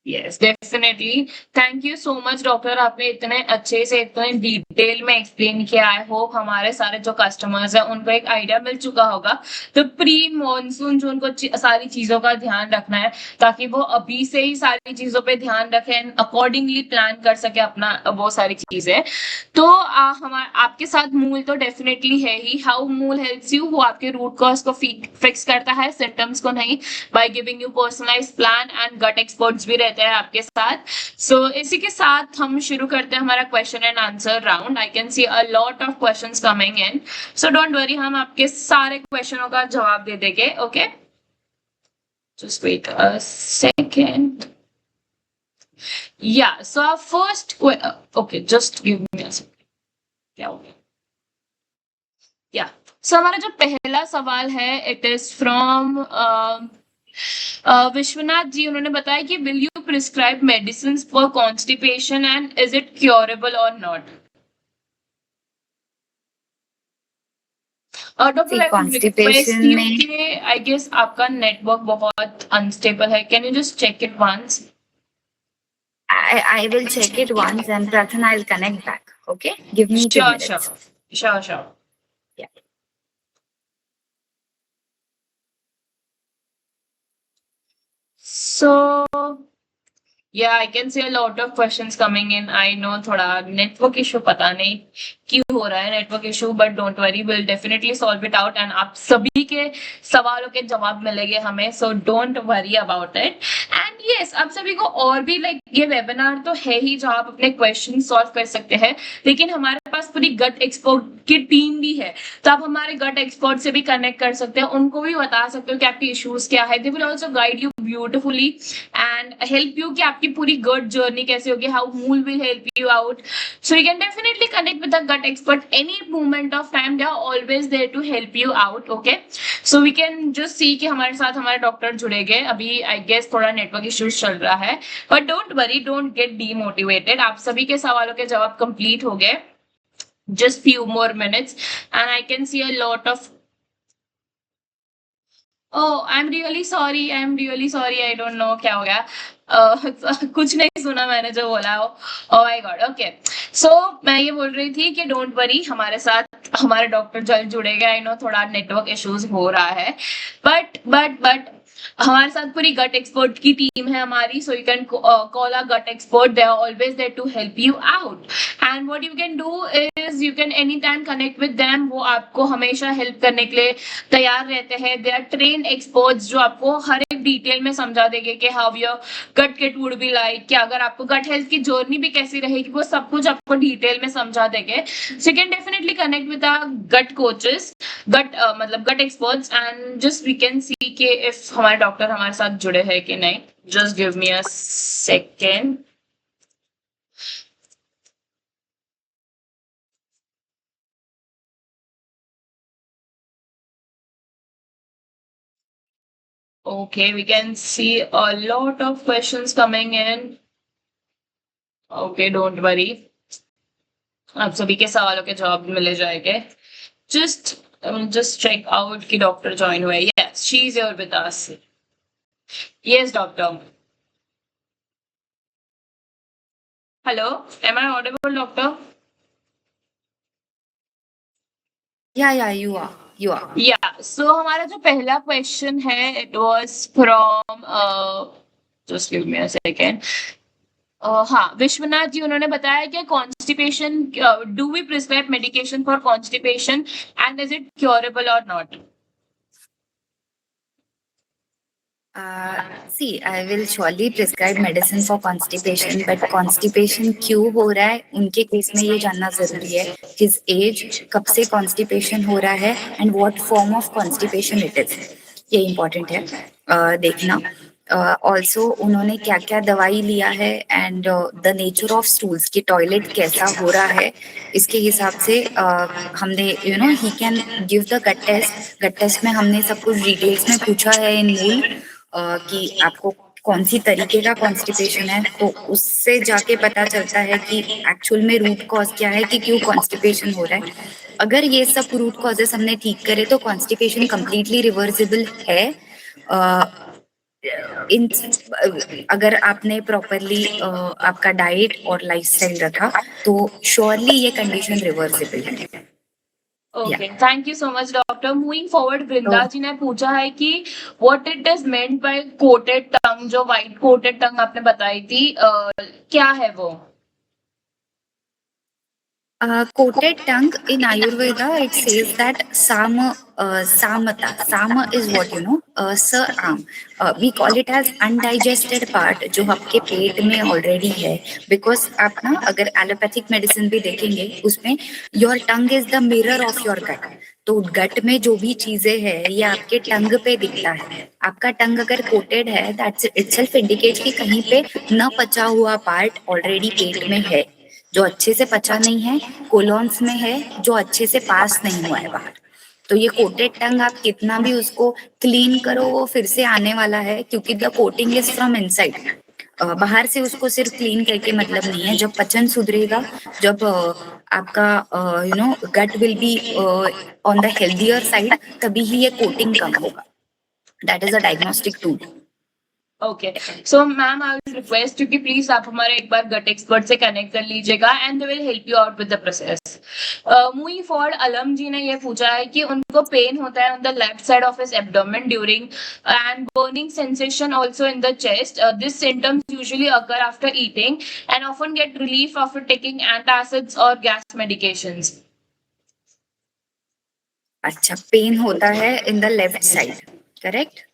Yes, definitely. Thank you so much, doctor. आपने इतने अच्छे से, इतने डिटेल में एक्सप्लेन किया. आई होप हमारे सारे जो कस्टमर्स हैं उनको एक आइडिया मिल चुका होगा. तो प्री मॉनसून जो उनको सारी चीजों का ध्यान रखना है, ताकि वो अभी से ही सारी चीजों पे ध्यान रखें, अकॉर्डिंगली प्लान कर सके अपना वो सारी चीजें. तो आपके साथ मूल तो डेफिनेटली है ही. हाउ मूल हेल्प्स यू, वो आपके रूट कॉज को फिक्स करता है, सिम्टम्स को नहीं, by giving you personalised plan. And gut experts भी रहते हैं आपके साथ. सो इसी के साथ हम शुरू करते हैं हमारा question and answer round. I can see a lot of questions coming in, so don't worry, हम आपके सारे क्वेश्चनों का जवाब दे देंगे. Okay, just wait a second. Yeah so our first, okay just give me a second. क्या हो गया? या सो हमारा जो पहला सवाल है, it is from Vishwanath ji. उन्होंने बताया कि will you prescribe medicine for constipation and is it curable और नॉट? डॉक्टर, कॉन्स्टिपेशन में आई गेस आपका नेटवर्क बहुत अनस्टेबल है. Can you just check it once? I will check it once and Prathana, I'll connect back. Okay, give me 2 minutes. Sure. Yeah. So yeah, I can see a lot of questions coming in. I know थोड़ा network issue, पता नहीं क्यों हो रहा है network issue, but don't worry, we'll definitely solve it out and आप सभी के सवालों के जवाब मिलेंगे हमें, so don't worry about it. And yes, आप सभी को और भी ये वेबिनार तो है ही जहाँ आप अपने क्वेश्चन सॉल्व कर सकते हैं, लेकिन हमारे पास पूरी गट एक्सपर्ट की टीम भी है, तो आप हमारे गट एक्सपर्ट से भी कनेक्ट कर सकते हैं. उनको भी बता सकते हो कि आपके इश्यूज क्या है. They will also guide you beautifully and help you कि आपकी पूरी गट जर्नी कैसे होगी, how Mool will help you out. So you can definitely connect with the gut expert any moment of time. They are always there to help you out. Okay, so we can just see कि हमारे साथ हमारे डॉक्टर जुड़ेंगे. अभी आई गेस थोड़ा नेटवर्क इश्यूज चल रहा है, but don't worry, don't get demotivated. आप सभी के सवालों के जवाब कंप्लीट हो गए. Just few more minutes and I can see a lot of oh! I am really sorry, I don't no क्या हो गया। कुछ नहीं सुना मैंने जो बोला हो। Oh my God! ओके। सो मैं ये बोल रही थी कि डोंट वरी, हमारे साथ हमारे डॉक्टर जल्द जुड़ेंगे। आई नो थोड़ा नेटवर्क इश्यूज़ हो रहा है। बट हमारे साथ पूरी गट एक्सपर्ट की टीम है हमारी, so you can call a gut expert, they are always there to help you out. And what you can do is you can any time connect with them, वो आपको हमेशा हेल्प करने के लिए तैयार रहते हैं। दे आर ट्रेन्ड एक्सपर्ट्स जो आपको हर एक डिटेल में समझा देंगे कि how your gut kit would be like, कि अगर आपको गट हेल्थ की जर्नी भी कैसी रहेगी, वो सब कुछ आपको डिटेल में समझा देंगे। So you can definitely connect with our gut coaches, मतलब gut experts, and just we can see कि इफ हमारे डॉक्टर हमारे साथ जुड़े हैं कि नहीं। Just give me a second. Okay, we can see a lot of questions coming in. Okay, don't worry. आप सभी के सवालों के जवाब मिले जाएंगे। Just check out कि डॉक्टर ज्वाइन हुए। Yes, she is here with us. Yes, doctor. Hello, am I audible, doctor? Yeah, you are. Yeah. So हमारा जो पहला क्वेश्चन है, it was from just give me a second. हाँ, विश्वनाथ जी उन्होंने बताया कि constipation, do we prescribe medication for constipation and is it curable और not? See, I will surely prescribe medicine for constipation, but constipation क्यों हो रहा है उनके केस में ये जानना जरूरी है। His age, कब से constipation हो रहा है and what form of constipation it is, ये important है देखना। ऑल्सो उन्होंने क्या क्या दवाई लिया है and the nature of stools की टॉयलेट कैसा हो रहा है, इसके हिसाब से हमने ही can give the gut test में हमने सब कुछ डिटेल्स में पूछा है इन मूल कि आपको कौन सी तरीके का कॉन्स्टिपेशन है, तो उससे जाके पता चलता है कि एक्चुअल में रूट कॉज क्या है कि क्यों कॉन्स्टिपेशन हो रहा है। अगर ये सब रूट कॉजेस हमने ठीक करे तो कॉन्स्टिपेशन कंप्लीटली रिवर्सिबल है। इन अगर आपने प्रॉपरली आपका डाइट और लाइफस्टाइल रखा तो श्योरली ये कंडीशन रिवर्सिबल है। Okay, thank you so much doctor. Moving forward, Vrinda ji ने पूछा है कि what it is meant by coated tongue, जो व्हाइट कोटेड टंग आपने बताई थी, क्या है वो? Coated tongue in Ayurveda, it says that Sama is what arm. We call it as undigested part जो आपके पेट में already है, because आप ना अगर allopathic medicine भी देखेंगे उसमें your tongue is the mirror of your gut. तो गट में जो भी चीजें है ये आपके टंग पे दिखता है। आपका टंग अगर कोटेड है, दैट्स इटसेल्फ इंडिकेट कि कहीं पे न पचा हुआ पार्ट ऑलरेडी पेट में है, जो अच्छे से पचा नहीं है, कोलॉन्स में है, जो अच्छे से पास नहीं हुआ है बाहर। तो ये कोटेड टंग आप कितना भी उसको क्लीन करो वो फिर से आने वाला है, क्योंकि the coating is from inside. बाहर से उसको सिर्फ क्लीन करके मतलब नहीं है। जब पचन सुधरेगा, जब आपका gut will be on the healthier side, तभी ही ये कोटिंग कम होगा। That is a diagnostic tool. Okay, so ma'am I will request you कि प्लीज आप हमारे एक बार गट एक्सपर्ट से कनेक्ट कर लीजिएगा and they will help you out with the process. Moving forward, अलम जी ने ये पूछा है कि उनको पेन होता है on the left side of his abdomen during and burning sensation also in the chest. This symptoms usually occur after eating and often get relief after taking antacids और गैस मेडिकेशंस। अच्छा, पेन होता है in the left side, correct?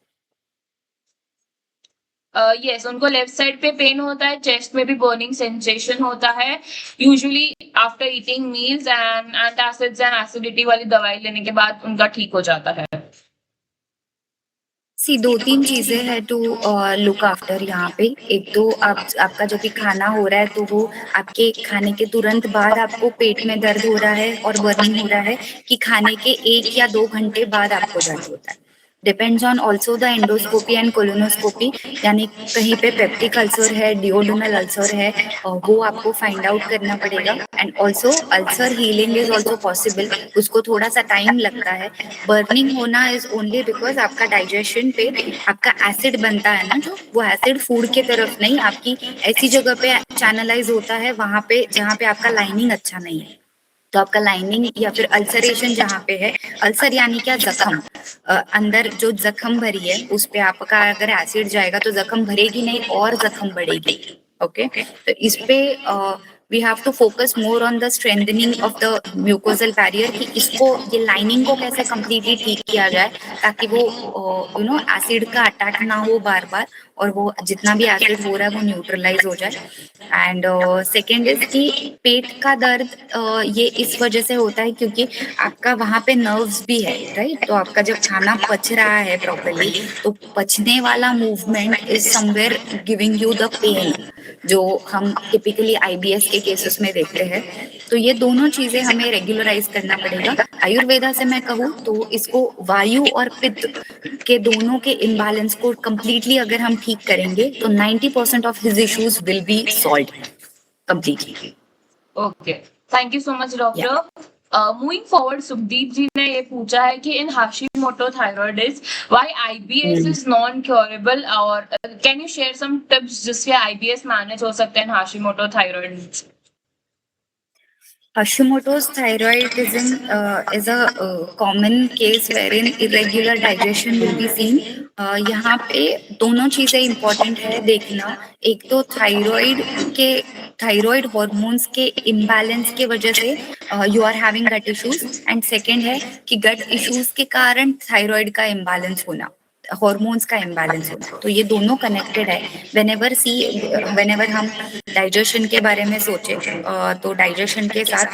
Yes, उनको लेफ्ट साइड पे पेन होता है, चेस्ट में भी बर्निंग सेंसेशन होता है, usually after eating meals and antacids and acidity वाली दवाई लेने के बाद उनका ठीक हो जाता है। सी 2-3 चीजें हैं टू लुक आफ्टर यहाँ पे। एक तो आपका जो भी खाना हो रहा है तो वो आपके खाने के तुरंत बाद आपको पेट में दर्द हो रहा है और बर्निंग हो रहा है, कि खाने के 1 या 2 घंटे बाद आपको दर्द होता है। Depends on also the endoscopy and colonoscopy, यानी कहीं पे पेप्टिक अल्सर है, डिओडोनल अल्सर है, वो आपको फाइंड आउट करना पड़ेगा। And also ulcer healing is also possible, उसको थोड़ा सा टाइम लगता है। बर्निंग होना इज ओनली बिकॉज आपका डाइजेशन पे आपका एसिड बनता है ना, जो वो एसिड फूड के तरफ नहीं, आपकी ऐसी जगह पे चैनलाइज होता है वहां पे जहाँ पे आपका लाइनिंग अच्छा नहीं है। तो आपका लाइनिंग या फिर अल्सरेशन जहाँ पे है, अल्सर यानी क्या, जख्म, अंदर जो जख्म भरी है उस पे आपका अगर एसिड जाएगा तो जख्म भरेगी नहीं और जख्म बढ़ेगी। ओके, तो इस पे we have to focus more on the strengthening of the mucosal barrier, कि इसको, ये लाइनिंग को कैसे कम्प्लीटली ठीक किया जाए ताकि वो एसिड का अटैक ना हो बार बार, और वो जितना भी एसिड हो रहा है वो न्यूट्रलाइज हो जाए। एंड सेकेंड इज कि पेट का दर्द ये इस वजह से होता है क्योंकि आपका वहां पे नर्व्स भी है, राइट? तो आपका जब खाना पच रहा है प्रॉपरली, तो पचने वाला movement is somewhere giving you the pain, जो हम टिपिकली आईबीएस के केसेस में देखते हैं। तो ये दोनों चीजें हमें रेगुलराइज करना पड़ेगा। आयुर्वेदा से मैं कहूँ तो इसको वायु और पित्त के दोनों के इम्बैलेंस को कंप्लीटली अगर हम ठीक करेंगे तो 90% of his issues will be solved completely. Okay, thank you so much doctor. Moving forward, Sukhdeep ji ने ये पूछा है कि in Hashimoto thyroiditis why IBS is non curable, और can you share some tips जिससे आईबीएस मैनेज हो सकते हैं Hashimoto thyroiditis? Hashimoto's thyroidism is a common case wherein irregular digestion will be seen. यहाँ पे दोनों चीजें इम्पोर्टेंट है देखना, एक तो थायराइड हॉर्मोन्स के इम्बैलेंस के वजह से you are having gut issues, and second है कि गट इश्यूज के कारण थायराइड का इम्बैलेंस होना, हॉर्मोन्स का इम्बैलेंस होना। तो ये दोनों कनेक्टेड है। वेनेवर हम डाइजेशन के बारे में सोचे तो डाइजेशन के साथ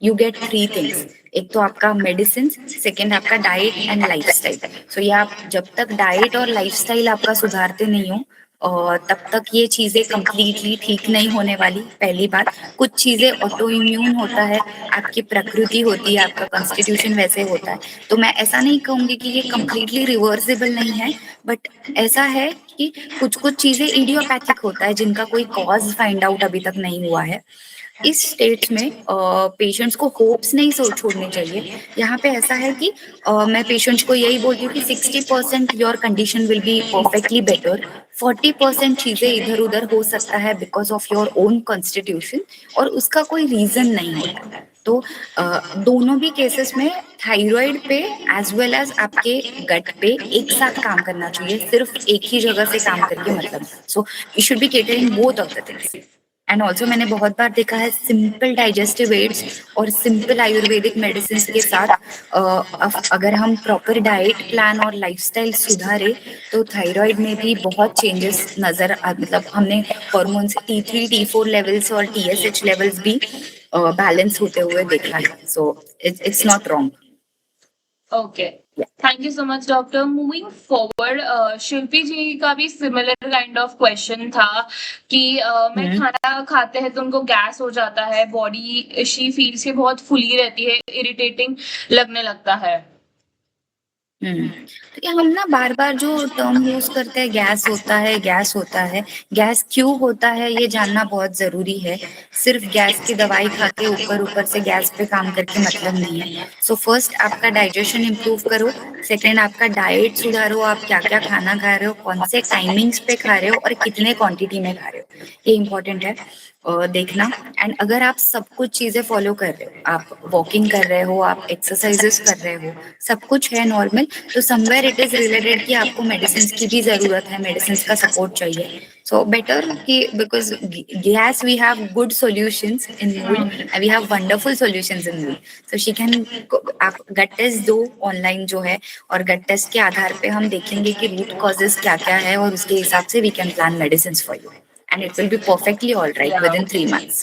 यू गेट 3 थिंग्स, एक तो आपका मेडिसिन, सेकेंड आपका डाइट एंड लाइफस्टाइल। सो ये आप जब तक डाइट और लाइफस्टाइल आपका सुधारते नहीं हो तब तक ये चीजें कंप्लीटली ठीक नहीं होने वाली। पहली बात, कुछ चीजें ऑटो इम्यून होता है, आपकी प्रकृति होती है, आपका कॉन्स्टिट्यूशन वैसे होता है। तो मैं ऐसा नहीं कहूंगी कि ये कंप्लीटली रिवर्सिबल नहीं है, बट ऐसा है कि कुछ कुछ चीजें इडियोपैथिक होता है जिनका कोई कॉज फाइंड आउट अभी तक नहीं हुआ है। इस स्टेट्स में पेशेंट्स को होप्स नहीं छोड़ने चाहिए। यहाँ पे ऐसा है कि मैं पेशेंट्स को यही बोलती हूँ कि 60% your condition will be perfectly better, 40% चीजें इधर उधर हो सकता है because of your own constitution, और उसका कोई रीजन नहीं होता। तो दोनों भी केसेस में थायराइड पे एज वेल एज आपके गट पे एक साथ काम करना चाहिए, सिर्फ एक ही जगह से काम करके मतलब। So you should B catering both of the things. And also मैंने बहुत बार देखा है सिंपल डाइजेस्टिव एड्स और सिंपल आयुर्वेदिक मेडिसिन के साथ अगर हम प्रॉपर डाइट प्लान और लाइफस्टाइल सुधारे तो थायराइड में भी बहुत चेंजेस मतलब हमने हॉर्मोन्स T3 T4 लेवल्स और TSH लेवल्स भी बैलेंस होते हुए देखा है। So it's not wrong. Okay, thank you so much doctor. Moving forward, शिल्पी जी का भी सिमिलर काइंड ऑफ क्वेश्चन था कि मैं खाना खाते हैं तो उनको गैस हो जाता है, बॉडी शी फील्स के बहुत फुली रहती है, इरिटेटिंग लगने लगता है। तो ये हम ना बार बार जो टर्म यूज करते हैं, गैस होता है, गैस होता है, गैस क्यों होता है ये जानना बहुत जरूरी है। सिर्फ गैस की दवाई खा के ऊपर से गैस पे काम करके मतलब नहीं है। सो फर्स्ट आपका डाइजेशन इम्प्रूव करो, सेकेंड आपका डाइट सुधारो, आप क्या क्या खाना खा रहे हो, कौन से टाइमिंग्स पे खा रहे हो और कितने क्वांटिटी में खा रहे हो, ये इम्पोर्टेंट है देखना। एंड अगर आप सब कुछ चीजें फॉलो कर रहे हो, आप वॉकिंग कर रहे हो, आप एक्सरसाइजेस कर रहे हो, सब कुछ है नॉर्मल, तो समवेयर इट इज रिलेटेड कि आपको मेडिसिन की भी जरूरत है, मेडिसिन का सपोर्ट चाहिए। सो बेटर कि because guess we have good solutions in Mool, we have wonderful solutions in Mool. So she can, आप गट टेस्ट दो ऑनलाइन जो है, और गट टेस्ट के आधार पे हम देखेंगे कि रूट कॉजेस क्या क्या है, और उसके हिसाब से we can plan medicine for you, and it will be perfectly all right within 3 months.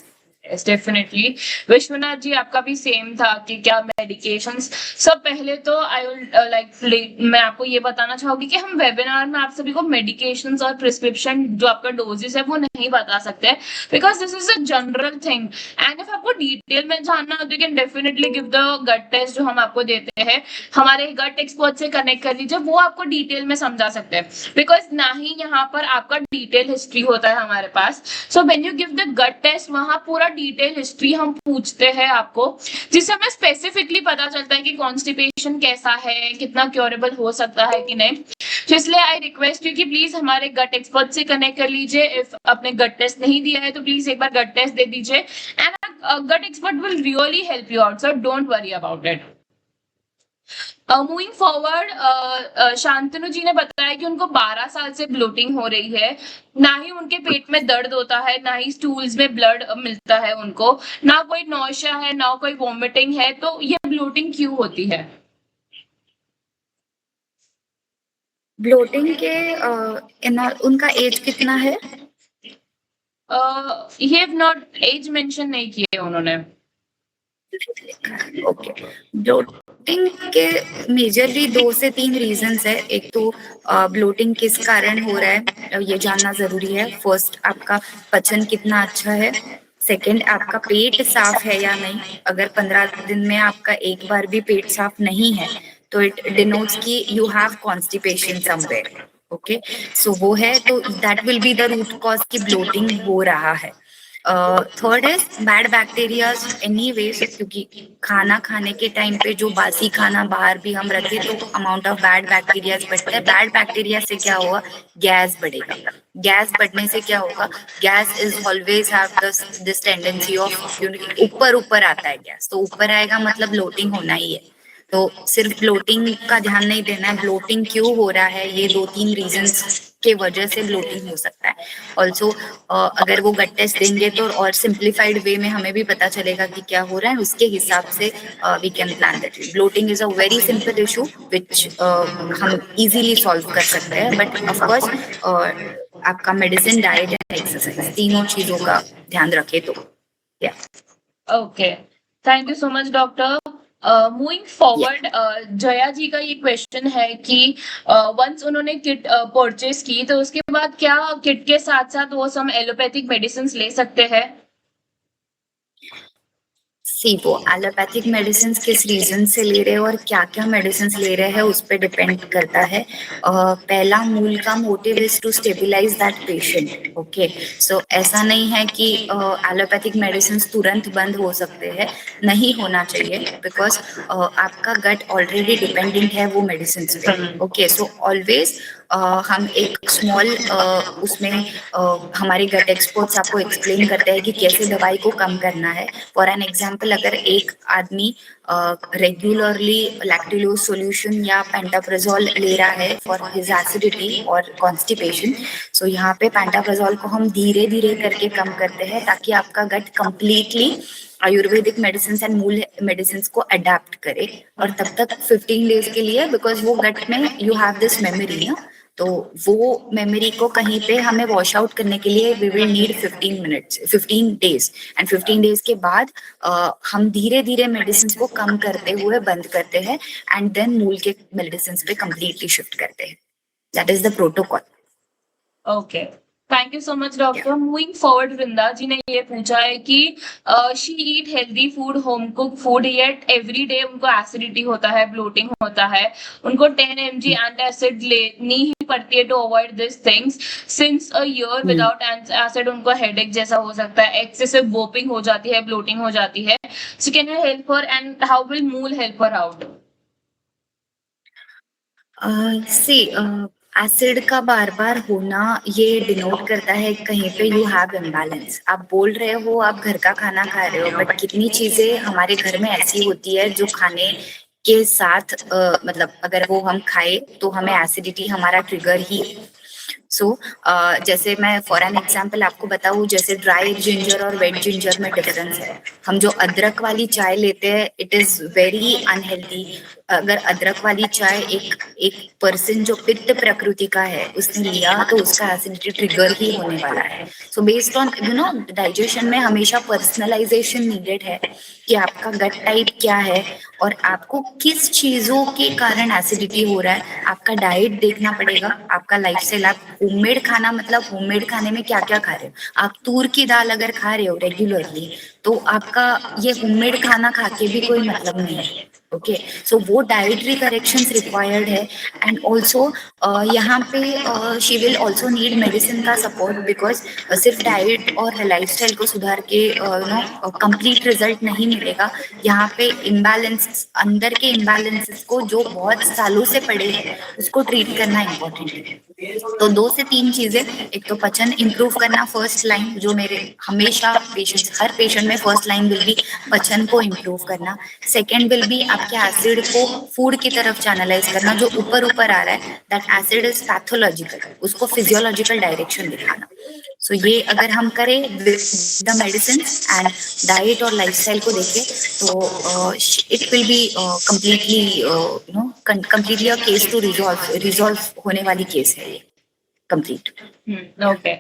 Yes definitely. Vishwanath ji आपका भी सेम था कि क्या मेडिकेशंस। सब पहले तो आई लाइक मैं आपको ये बताना चाहूंगी कि हम वेबिनार में आप सभी को मेडिकेशंस और प्रिस्क्रिप्शन जो आपका डोजेस है वो नहीं बता सकते, because this is a general thing. And if आपको डिटेल में जानना हो तो you can definitely give the gut test जो हम आपको देते हैं। हमारे गट एक्सपर्ट से कनेक्ट कर लीजिए, वो आपको डिटेल में समझा सकते हैं, बिकॉज ना ही यहाँ पर आपका डिटेल हिस्ट्री होता है हमारे पास। So when you give the gut test वहां पूरा डिटेल हिस्ट्री हम पूछते हैं आपको, जिससे हमें स्पेसिफिकली पता चलता है कि कॉन्स्टिपेशन कैसा है, कितना क्योरेबल हो सकता है कि नहीं। तो इसलिए आई रिक्वेस्ट यू कि प्लीज हमारे गट एक्सपर्ट से कनेक्ट कर लीजिए। इफ आपने गट टेस्ट नहीं दिया है तो प्लीज एक बार गट टेस्ट दे दीजिए, and gut expert will really help you out, so don't worry about it. Moving forward, Shantanu ji ने बताया कि उनको 12 साल से ब्लोटिंग हो रही है। ना ही उनके पेट में दर्द होता है, ना ही स्टूल्स में ब्लड मिलता है उनको, ना कोई नौशिया है, ना कोई वॉमिटिंग है। तो ये ब्लोटिंग क्यों होती है? ब्लोटिंग के उनका एज कितना है? ये हैव नॉट एज मेंशन नहीं किए उन्होंने। ओके, ब्लोटिंग के मेजरली 2 से 3 रीजंस है। एक तो ब्लोटिंग किस कारण हो रहा है ये जानना जरूरी है। फर्स्ट, आपका पचन कितना अच्छा है। सेकंड, आपका पेट साफ है या नहीं। अगर 15 दिन में आपका एक बार भी पेट साफ नहीं है तो इट डिनोट्स कि you have constipation somewhere. Okay, so वो है, तो that will be the root cause कि ब्लोटिंग हो रहा है। Third is bad bacterias anyways, क्योंकि खाना खाने के टाइम पे जो बासी खाना बाहर भी हम रखे तो अमाउंट ऑफ बैड बैक्टीरियाज बढ़ता है। बैड बैक्टीरिया से क्या होगा? गैस बढ़ेगा। गैस बढ़ने से क्या होगा? Gas is always have this tendency of ऊपर ऊपर आता है गैस, तो ऊपर आएगा मतलब ब्लोटिंग होना ही है। तो सिर्फ ब्लोटिंग का ध्यान नहीं देना है, ब्लोटिंग क्यों हो रहा है, ये 2-3 रीजंस के वजह से ब्लोटिंग हो सकता है। ऑल्सो अगर वो गट टेस्ट देंगे तो और सिंप्लीफाइड वे में हमें भी पता चलेगा कि क्या हो रहा है, उसके हिसाब से we can plan that. Bloating is a very simple issue which हम इजीली सॉल्व कर सकते हैं, बट ऑफ कोर्स आपका मेडिसिन, डाइट एंड एक्सरसाइज तीनों चीजों का ध्यान रखे तो yeah. Okay, thank you so much doctor. Moving forward, Jaya ji का ये क्वेश्चन है कि वंस उन्होंने किट परचेज की तो उसके बाद क्या किट के साथ साथ वो सम एलोपैथिक मेडिसिन ले सकते हैं? सी, वो एलोपैथिक मेडिसिन किस रीजन से ले रहे हैं और क्या क्या मेडिसिन ले रहे हैं उस पर डिपेंड करता है। पहला मूल का motive is to stabilize that patient. Okay, so ऐसा नहीं है कि एलोपैथिक मेडिसिन तुरंत बंद हो सकते हैं, नहीं होना चाहिए, बिकॉज आपका गट ऑलरेडी डिपेंडेंट है वो मेडिसिन पे। ओके, सो ऑलवेज हम एक स्मॉल उसमें हमारे गट एक्सपर्ट्स आपको एक्सप्लेन करते हैं कि कैसे दवाई को कम करना है। फॉर एन एग्जाम्पल, अगर एक आदमी रेगुलरली लैक्टुलोज सॉल्यूशन या पेंटाप्राजोल ले रहा है फॉर हिज एसिडिटी और कॉन्स्टिपेशन, सो यहाँ पे पेंटाप्राजोल को हम धीरे धीरे करके कम करते हैं ताकि आपका गट कंप्लीटली आयुर्वेदिक मेडिसिन एंड मूल मेडिसिन को अडेप्ट करे। और तब तक 15 डेज के लिए, बिकॉज वो गट में यू हैव दिस मेमोरी ना, तो वो मेमोरी को कहीं पे हमें वॉश आउट करने के लिए we will need 15 days, and 15 days के बाद हम धीरे धीरे मेडिसिन को कम करते हुए बंद करते हैं एंड देन मूल के मेडिसिन पे कंप्लीटली शिफ्ट करते हैं। That is the protocol. Okay, thank you so much doctor. Moving forward, Vrinda ji ने ये पूछा है कि she eat healthy food, home cook food, yet every day उनको एसिडिटी होता है, ब्लोटिंग होता है, उनको 10 mg एंटासिड लेनी ही पड़ती है to avoid this things. Since a year without acid उनको हेडेक जैसा हो सकता है, एक्सेसिव वोपिंग हो जाती है, ब्लोटिंग हो जाती है। So can you help her and how will मूल हेल्प हर आउट? सी, एसिड का बार बार होना ये डिनोट करता है कहीं पे यू हैव इम्बैलेंस। आप बोल रहे हो आप घर का खाना खा रहे हो, बट कितनी चीजें हमारे घर में ऐसी होती है जो खाने के साथ मतलब अगर वो हम खाए तो हमें एसिडिटी हमारा ट्रिगर ही सो जैसे मैं फॉर एन एग्जाम्पल आपको बताऊँ, जैसे ड्राई जिंजर और वेट जिंजर में डिफरेंस है। हम जो अदरक वाली चाय लेते हैं, इट इज वेरी अनहेल्दी। अगर अदरक वाली चाय एक पर्सन जो पित्त प्रकृति का है उसने लिया, तो उसका एसिडिटी ट्रिगर ही होने वाला है। सो बेस्ड ऑन डाइजेशन में हमेशा पर्सनलाइजेशन नीडेड है कि आपका गट टाइप क्या है और आपको किस चीजों के कारण एसिडिटी हो रहा है। आपका डाइट देखना पड़ेगा, आपका लाइफस्टाइल। आप होममेड खाना, मतलब होममेड खाने में क्या क्या खा रहे हो। आप तूर की दाल अगर खा रहे हो रेगुलरली, तो आपका ये होममेड खाना खा के भी कोई मतलब नहीं है। ओके, सो वो डाइटरी करेक्शंस रिक्वायर्ड है। एंड ऑल्सो यहाँ पे she will also need medicine का सपोर्ट, बिकॉज सिर्फ डाइट और लाइफस्टाइल को सुधार के कंप्लीट रिजल्ट नहीं मिलेगा। यहाँ पे इम्बैलेंस, अंदर के इम्बैलेंसेस को जो बहुत सालों से पड़े हैं उसको ट्रीट करना इम्पोर्टेंट है। तो 2 से 3 चीजें, एक तो पचन इंप्रूव करना, फर्स्ट लाइन जो मेरे हमेशा पेशेंट्स, हर पेशेंट में फर्स्ट लाइन विल बी पचन को इंप्रूव करना। सेकेंड विल बी आपके एसिड को फूड की तरफ चैनलाइज करना। जो ऊपर ऊपर आ रहा है दैट एसिड इज पैथोलॉजिकल, उसको फिजियोलॉजिकल डायरेक्शन दिखाना। सो ये अगर हम करें द मेडिसिन एंड डाइट और लाइफस्टाइल को देखें, तो it will be completely a case to resolve होने वाली केस है ये, complete. Okay.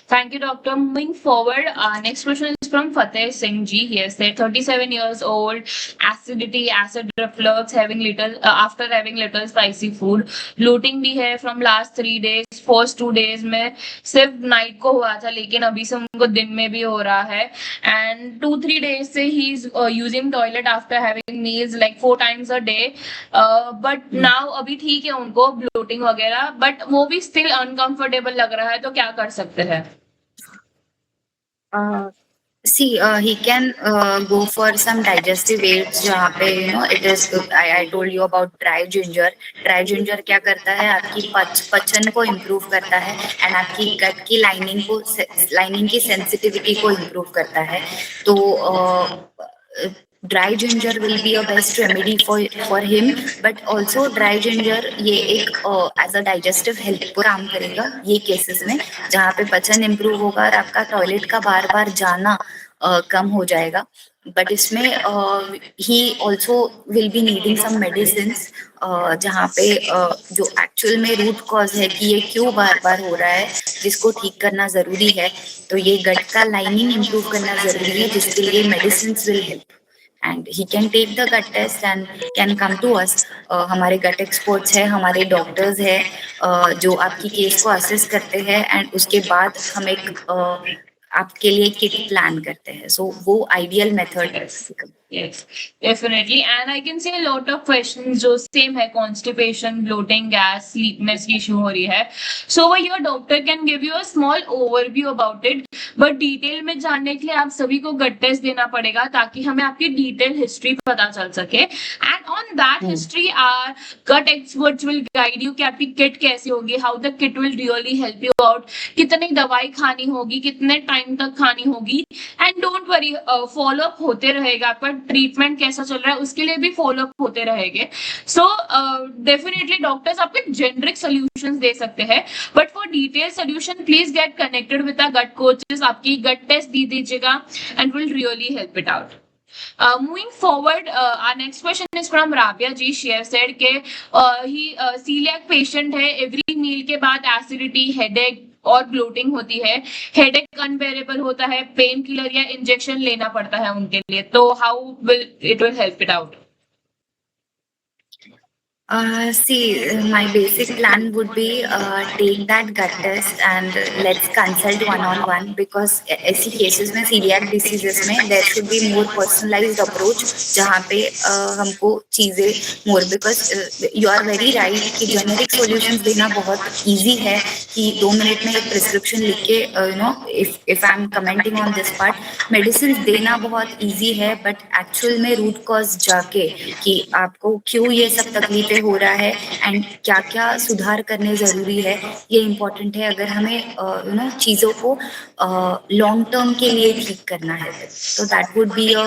Thank you, doctor. Moving forward, next question is from Fateh Singh ji. He has said 37 years old, acidity, acid reflux, after having little spicy food, bloating भी है from last 3 days. First 2 days में सिर्फ नाइट को हुआ था, लेकिन अभी से उनको दिन में भी हो रहा है. And 2-3 days से he is using toilet after having meals like 4 times a day. But now अभी ठीक है उनको bloating वगैरह, but वो भी still uncomfortable लग रहा है, तो क्या कर सकते हैं? See, he can go for some digestive aids, जहाँ पे it is, I told you about dry ginger. Dry ginger क्या करता है, आपकी पचन को improve करता है एंड आपकी गट की लाइनिंग की सेंसिटिविटी को improve करता है। तो dry ginger will be a best remedy for him, but also dry ginger ये एक एज अ डाइजेस्टिव हेल्प को काम करेगा ये केसेस में, जहाँ पे पचन इम्प्रूव होगा और आपका टॉयलेट का बार बार जाना कम हो जाएगा। बट इसमें ही also will be needing some medicine, जहाँ पे जो एक्चुअल में रूट कॉज है कि ये क्यों बार बार हो रहा है, जिसको ठीक करना जरूरी है। तो ये गट का लाइनिंग इम्प्रूव करना जरूरी है, जिसके लिए medicine will help. And he can take the gut test and can come to us. हमारे gut experts है, हमारे डॉक्टर्स है, जो आपकी केस को असेस करते हैं एंड उसके बाद हम एक आपके लिए किट प्लान करते हैं। सो वो आइडियल मेथड है। Yes, definitely. And I can see a lot of questions जो same है, constipation, bloating, gas, sleepiness की issue हो रही है. So your doctor can give you a small overview about it. But detail में जानने के लिए आप सभी को gut test देना पड़ेगा, ताकि हमें आपकी detailed history पता चल सके. And on that history, our gut experts will guide you कि आपकी kit कैसी होगी, how the kit will really help you out, कितनी दवाई खानी होगी, कितने टाइम तक खानी होगी. And don't worry, follow up होते रहेगा, आपका ट्रीटमेंट कैसा चल रहा है उसके लिए भी फॉलो अप होते रहेंगे. सो डेफिनेटली डॉक्टर्स आपको जेनरिक सॉल्यूशंस दे सकते हैं, but for detail solution please get connected with the gut coaches. आपकी गट टेस्ट दी दीजिएगा and will really help it out. Moving forward, our next question is from Rabia ji. She has said कि he celiac patient है, every meal के बाद acidity, headache और ब्लोटिंग होती है, हेडेक अनबेरेबल होता है, पेन किलर या इंजेक्शन लेना पड़ता है उनके लिए. तो how will it help it out? See, my basic plan would be take that gut test and let's consult one-on-one, because ऐसी cases में celiac diseases में there should be more personalized approach, जहाँ पे हमको चीजें more, because you are very right कि generic solutions देना बहुत easy है कि 2 मिनट में एक prescription लिख के if I'm commenting on this part, medicines देना बहुत easy है, but actual में root cause जाके कि आपको क्यों ये सब तकलीफें हो रहा है एंड क्या क्या सुधार करने जरूरी है, ये इम्पोर्टेंट है अगर हमें चीजों को लॉन्ग टर्म के लिए ठीक करना है। तो that would be a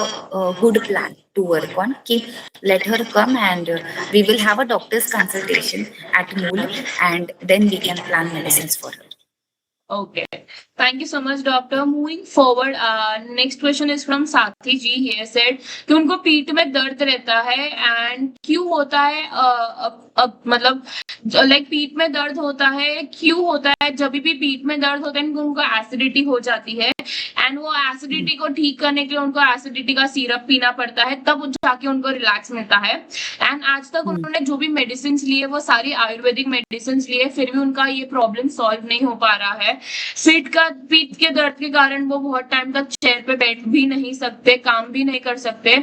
good plan to work on कि let her come and we will have a doctor's consultation at Mool and then we can plan medicines for her. Okay, thank you so much, doctor. Moving forward, next question is from Sathi ji. He has said कि उनको पीठ में दर्द रहता है एंड क्यों होता है, मतलब लाइक पीठ में दर्द होता है क्यों होता है, जब भी पीठ में दर्द होता है उनको एसिडिटी हो जाती है एंड वो एसिडिटी को ठीक करने के लिए उनको एसिडिटी का सिरप पीना पड़ता है, तब जाके उनको रिलैक्स मिलता है। एंड आज तक उन्होंने जो भी मेडिसिन लिए वो सारी आयुर्वेदिक मेडिसिन लिए, फिर भी उनका ये प्रॉब्लम सॉल्व नहीं हो पा रहा है। पीठ के दर्द के कारण वो बहुत टाइम तक चेयर पे बैठ भी नहीं सकते, काम भी नहीं कर सकते।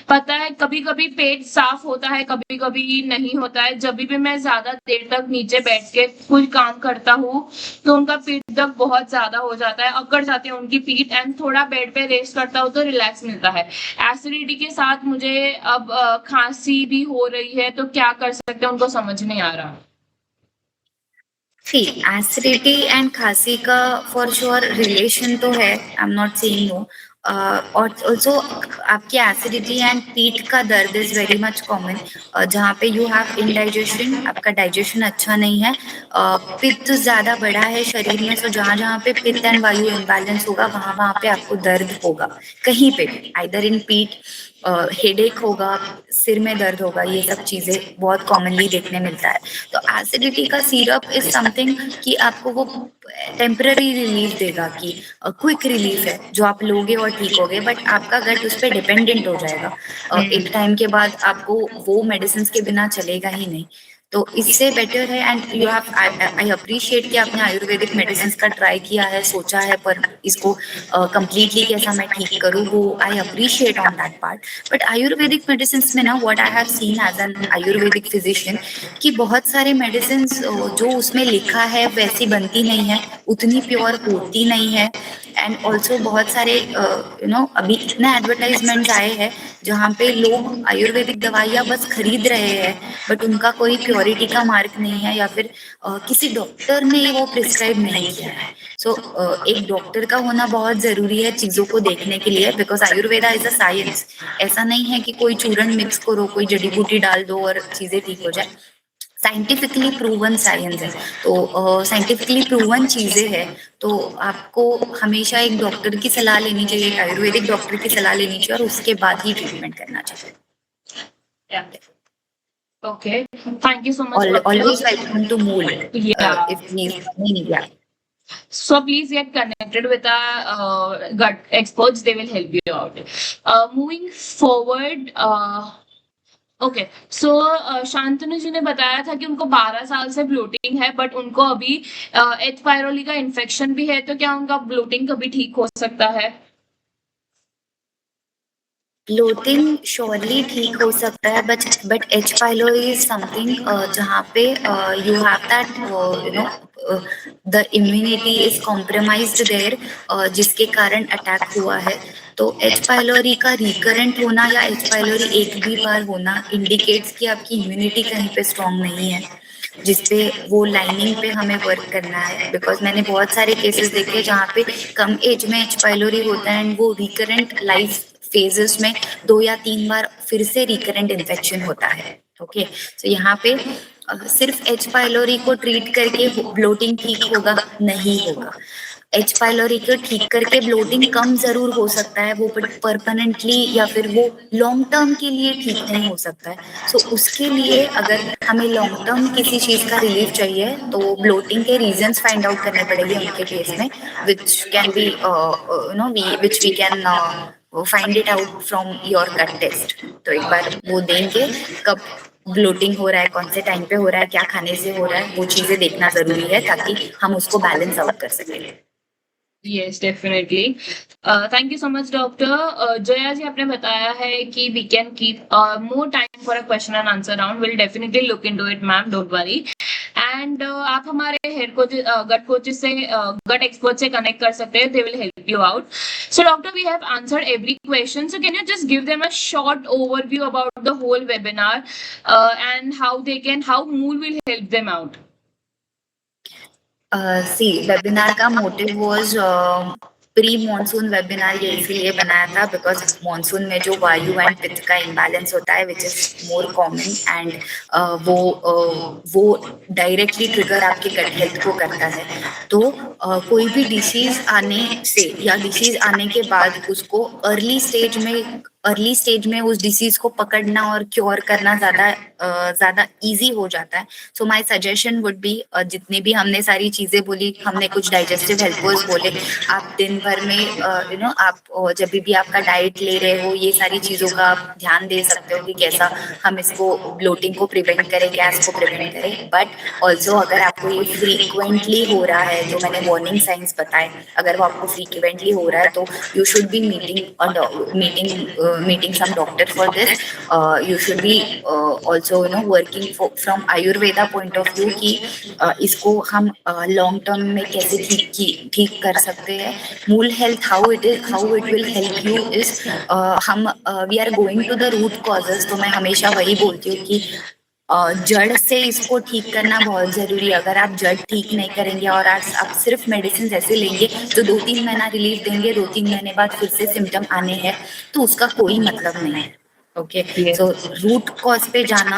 पता है कभी कभी पेट साफ होता है, कभी कभी नहीं होता है। जब भी मैं ज्यादा देर तक नीचे बैठ के कोई काम करता हूँ तो उनका पीठ दर्द बहुत ज्यादा हो जाता है, अकड़ जाती है उनकी पीठ एंड थोड़ा बेड पे रेस्ट करता हूँ तो रिलैक्स मिलता है। एसिडिटी के साथ मुझे अब खांसी भी हो रही है, तो क्या कर सकते हैं, उनको समझ नहीं आ रहा। See, acidity and खांसी का for sure relation तो है, I'm not saying no. और also आपकी एसिडिटी एंड पीठ का दर्द इज वेरी मच कॉमन, जहाँ पे यू हैव इंडाइजेशन, आपका डाइजेशन अच्छा नहीं है, पित्त ज्यादा बड़ा है शरीर में, सो जहाँ जहाँ पे पित्त एंड वायु इम्बैलेंस होगा वहाँ पे आपको दर्द होगा कहीं पे भी, आइदर इन पीठ, हेडेक होगा, सिर में दर्द होगा, ये सब चीजें बहुत कॉमनली देखने मिलता है। तो एसिडिटी का सिरप इज समथिंग कि आपको वो टेम्पररी रिलीफ देगा, कि क्विक रिलीफ है जो आप लोगे और ठीक होगे, बट आपका गट उस पर डिपेंडेंट हो जाएगा। एक टाइम के बाद आपको वो मेडिसिन के बिना चलेगा ही नहीं। तो इससे बेटर है, and you have, I appreciate कि आपने आयुर्वेदिक मेडिसिन का ट्राई किया है, सोचा है, पर इसको कंप्लीटली कैसा मैं ठीक करूँ, वो I appreciate on that part. But Ayurvedic medicine में ना, what I have seen as an Ayurvedic physician, कि बहुत सारे मेडिसिन जो उसमें लिखा है वैसी बनती नहीं है, उतनी प्योर होती नहीं है। एंड ऑल्सो बहुत सारे अभी इतने एडवर्टाइजमेंट्स आए हैं जहाँ पे लोग आयुर्वेदिक दवाइयाँ बस खरीद रहे हैं, बट उनका कोई प्योरिटी का मार्क नहीं है, या फिर किसी डॉक्टर ने वो प्रिस्क्राइब नहीं किया है। सो एक डॉक्टर का होना बहुत जरूरी है चीजों को देखने के लिए, because Ayurveda is a science. ऐसा नहीं है कि कोई चूर्ण मिक्स करो, कोई जड़ी बूटी डाल दो और चीजें ठीक हो जाए। साइंटिफिकली प्रूवन साइंस है, तो साइंटिफिकली प्रूवन चीजें हैं, तो आपको हमेशा एक डॉक्टर की सलाह लेनी चाहिए, एक आयुर्वेदिक डॉक्टर की सलाह लेनी चाहिए, और उसके बाद ही ट्रीटमेंट करना चाहिए। Okay, thank you so much. Always welcome to Mool. Yeah. If need, yeah. So please get connected with our gut experts. They will help you out. Moving forward, okay so Shantanu ji ने बताया था कि उनको 12 साल से ब्लोटिंग है, बट उनको अभी एच पायरोली का इन्फेक्शन भी है, तो क्या उनका ब्लोटिंग कभी ठीक हो सकता है? ब्लोटिंग श्योरली ठीक हो सकता है, but H pylori is something जहाँ पे you have that the immunity is compromised there, जिसके कारण अटैक हुआ है। तो एच पाइलोरी का रिकरेंट होना या एच पाइलोरी एक भी बार होना इंडिकेट्स कि आपकी इम्यूनिटी कहीं पे स्ट्रांग नहीं है, जिसपे वो लाइनिंग पे हमें वर्क करना है। बिकॉज मैंने बहुत सारे केसेस देखे जहाँ पे कम एज में एच पाइलोरी होता है एंड वो रिकरेंट लाइफ फेजेस में 2 या 3 बार फिर से रिकरेंट इन्फेक्शन होता है। ओके, तो यहाँ पे सिर्फ एच पाइलोरी को ट्रीट करके ब्लोटिंग ठीक होगा नहीं होगा। एच पाइलोरी को ठीक करके ब्लोटिंग कम जरूर हो सकता है, वो परमानेंटली या फिर वो लॉन्ग टर्म के लिए ठीक नहीं हो सकता है। सो उसके लिए अगर हमें लॉन्ग टर्म किसी चीज का रिलीफ चाहिए तो ब्लोटिंग के रीजंस फाइंड आउट करने पड़ेंगे उनके केस में, which can be which we can find it out from your gut test. तो एक बार वो देंगे कब ब्लोटिंग हो रहा है, कौन से टाइम पे हो रहा है, क्या खाने से हो रहा है, वो चीजें देखना जरूरी है ताकि हम उसको बैलेंस आउट कर सकें। Yes, definitely. Thank you so much, doctor. Jaya ji आपने बताया है कि we can keep more time for a question and answer round. We'll definitely look into it, ma'am. Don't worry. And आप हमारे हेड कोच गट कोचेस से गट एक्सपर्ट से कनेक्ट कर सकते हैं, दे will help you out. So doctor, we have answered every question, so can you just give them a short overview about the whole webinar and how Mool will help them out? See webinar का motive was pre monsoon webinar ये इसीलिए बनाया था बिकॉज मॉनसून में जो वायु एंड पित्त का इम्बैलेंस होता है which is more common and वो डायरेक्टली ट्रिगर आपके गट हेल्थ को करता है. तो कोई भी डिसीज आने से या डिसीज आने के बाद उसको अर्ली स्टेज में उस डिसीज को पकड़ना और क्योर करना ज्यादा इजी हो जाता है. So my suggestion would be, जितनी भी हमने सारी चीजें बोली, हमने कुछ डाइजेस्टिव हेल्पर्स बोले, आप दिन भर में आप जब भी आपका डाइट ले रहे हो ये सारी चीजों का आप ध्यान दे सकते हो कि कैसा हम इसको ब्लोटिंग को प्रिवेंट करें, गैस को प्रिवेंट करें. बट ऑल्सो अगर आपको ये फ्रीक्वेंटली हो रहा है, जो मैंने वार्निंग साइंस बताए, अगर वो आपको फ्रीक्वेंटली हो रहा है तो you should B meeting some doctor for this. You should be also working from Ayurveda point of view कि इसको हम long term में कैसे ठीक कर सकते हैं. मूल health how it will help you is हम we are going to the root causes. तो मैं हमेशा वही बोलती हूँ कि जड़ से इसको ठीक करना बहुत जरूरी है. अगर आप जड़ ठीक नहीं करेंगे और आप सिर्फ मेडिसिन ऐसे लेंगे तो 2-3 महीना रिलीफ देंगे, 2-3 महीने बाद फिर से सिम्टम आने हैं, तो उसका कोई मतलब नहीं है. ओके, सो रूट कॉज पे जाना,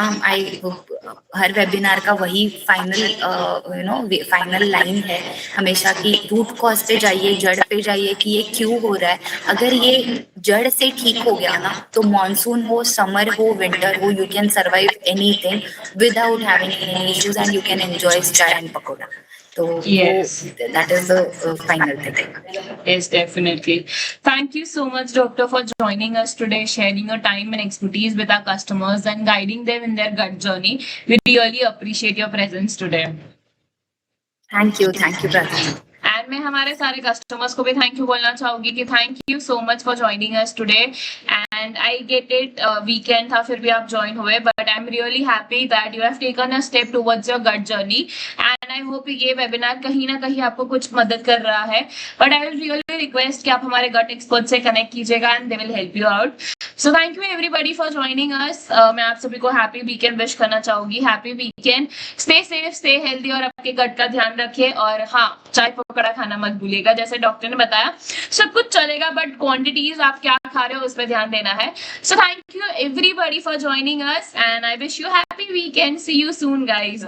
हर वेबिनार का वही फाइनल लाइन है हमेशा कि रूट कॉज पे जाइए, जड़ पे जाइए कि ये क्यों हो रहा है. अगर ये जड़ से ठीक हो गया ना तो मॉनसून हो, समर हो, विंटर हो, you can survive anything without having any issues and you can enjoy chai and pakora. So yes, that is the final thing. Yes, definitely. Thank you so much, doctor, for joining us today, sharing your time and expertise with our customers and guiding them in their gut journey. We really appreciate your presence today. Thank you, Pratha. And मैं हमारे सारे कस्टमर्स को भी थैंक यू बोलना चाहूंगी कि thank you so much for joining us today. And I get it, weekend था फिर भी आप ज्वाइन हुए, but I am really happy that you have taken a step towards your gut journey. And I hope ये वेबिनार कहीं ना कहीं आपको कुछ मदद कर रहा है. But I will really request कि आप हमारे गट एक्सपर्ट से कनेक्ट कीजिएगा and they will help you out. So thank you everybody for joining अस. मैं आप सभी को हैप्पी वीकेंड विश करना चाहूंगी. Happy weekend, stay safe, stay healthy और आपके गट का ध्यान रखिए. और हाँ, चाय पकौड़ा खाना मत भूलिएगा. जैसे डॉक्टर ने बताया सब कुछ चलेगा, बट क्वांटिटीज आप क्या खा रहे हो उस पर ध्यान देना है. So thank you everybody for joining us and I wish you happy weekend. See you soon guys.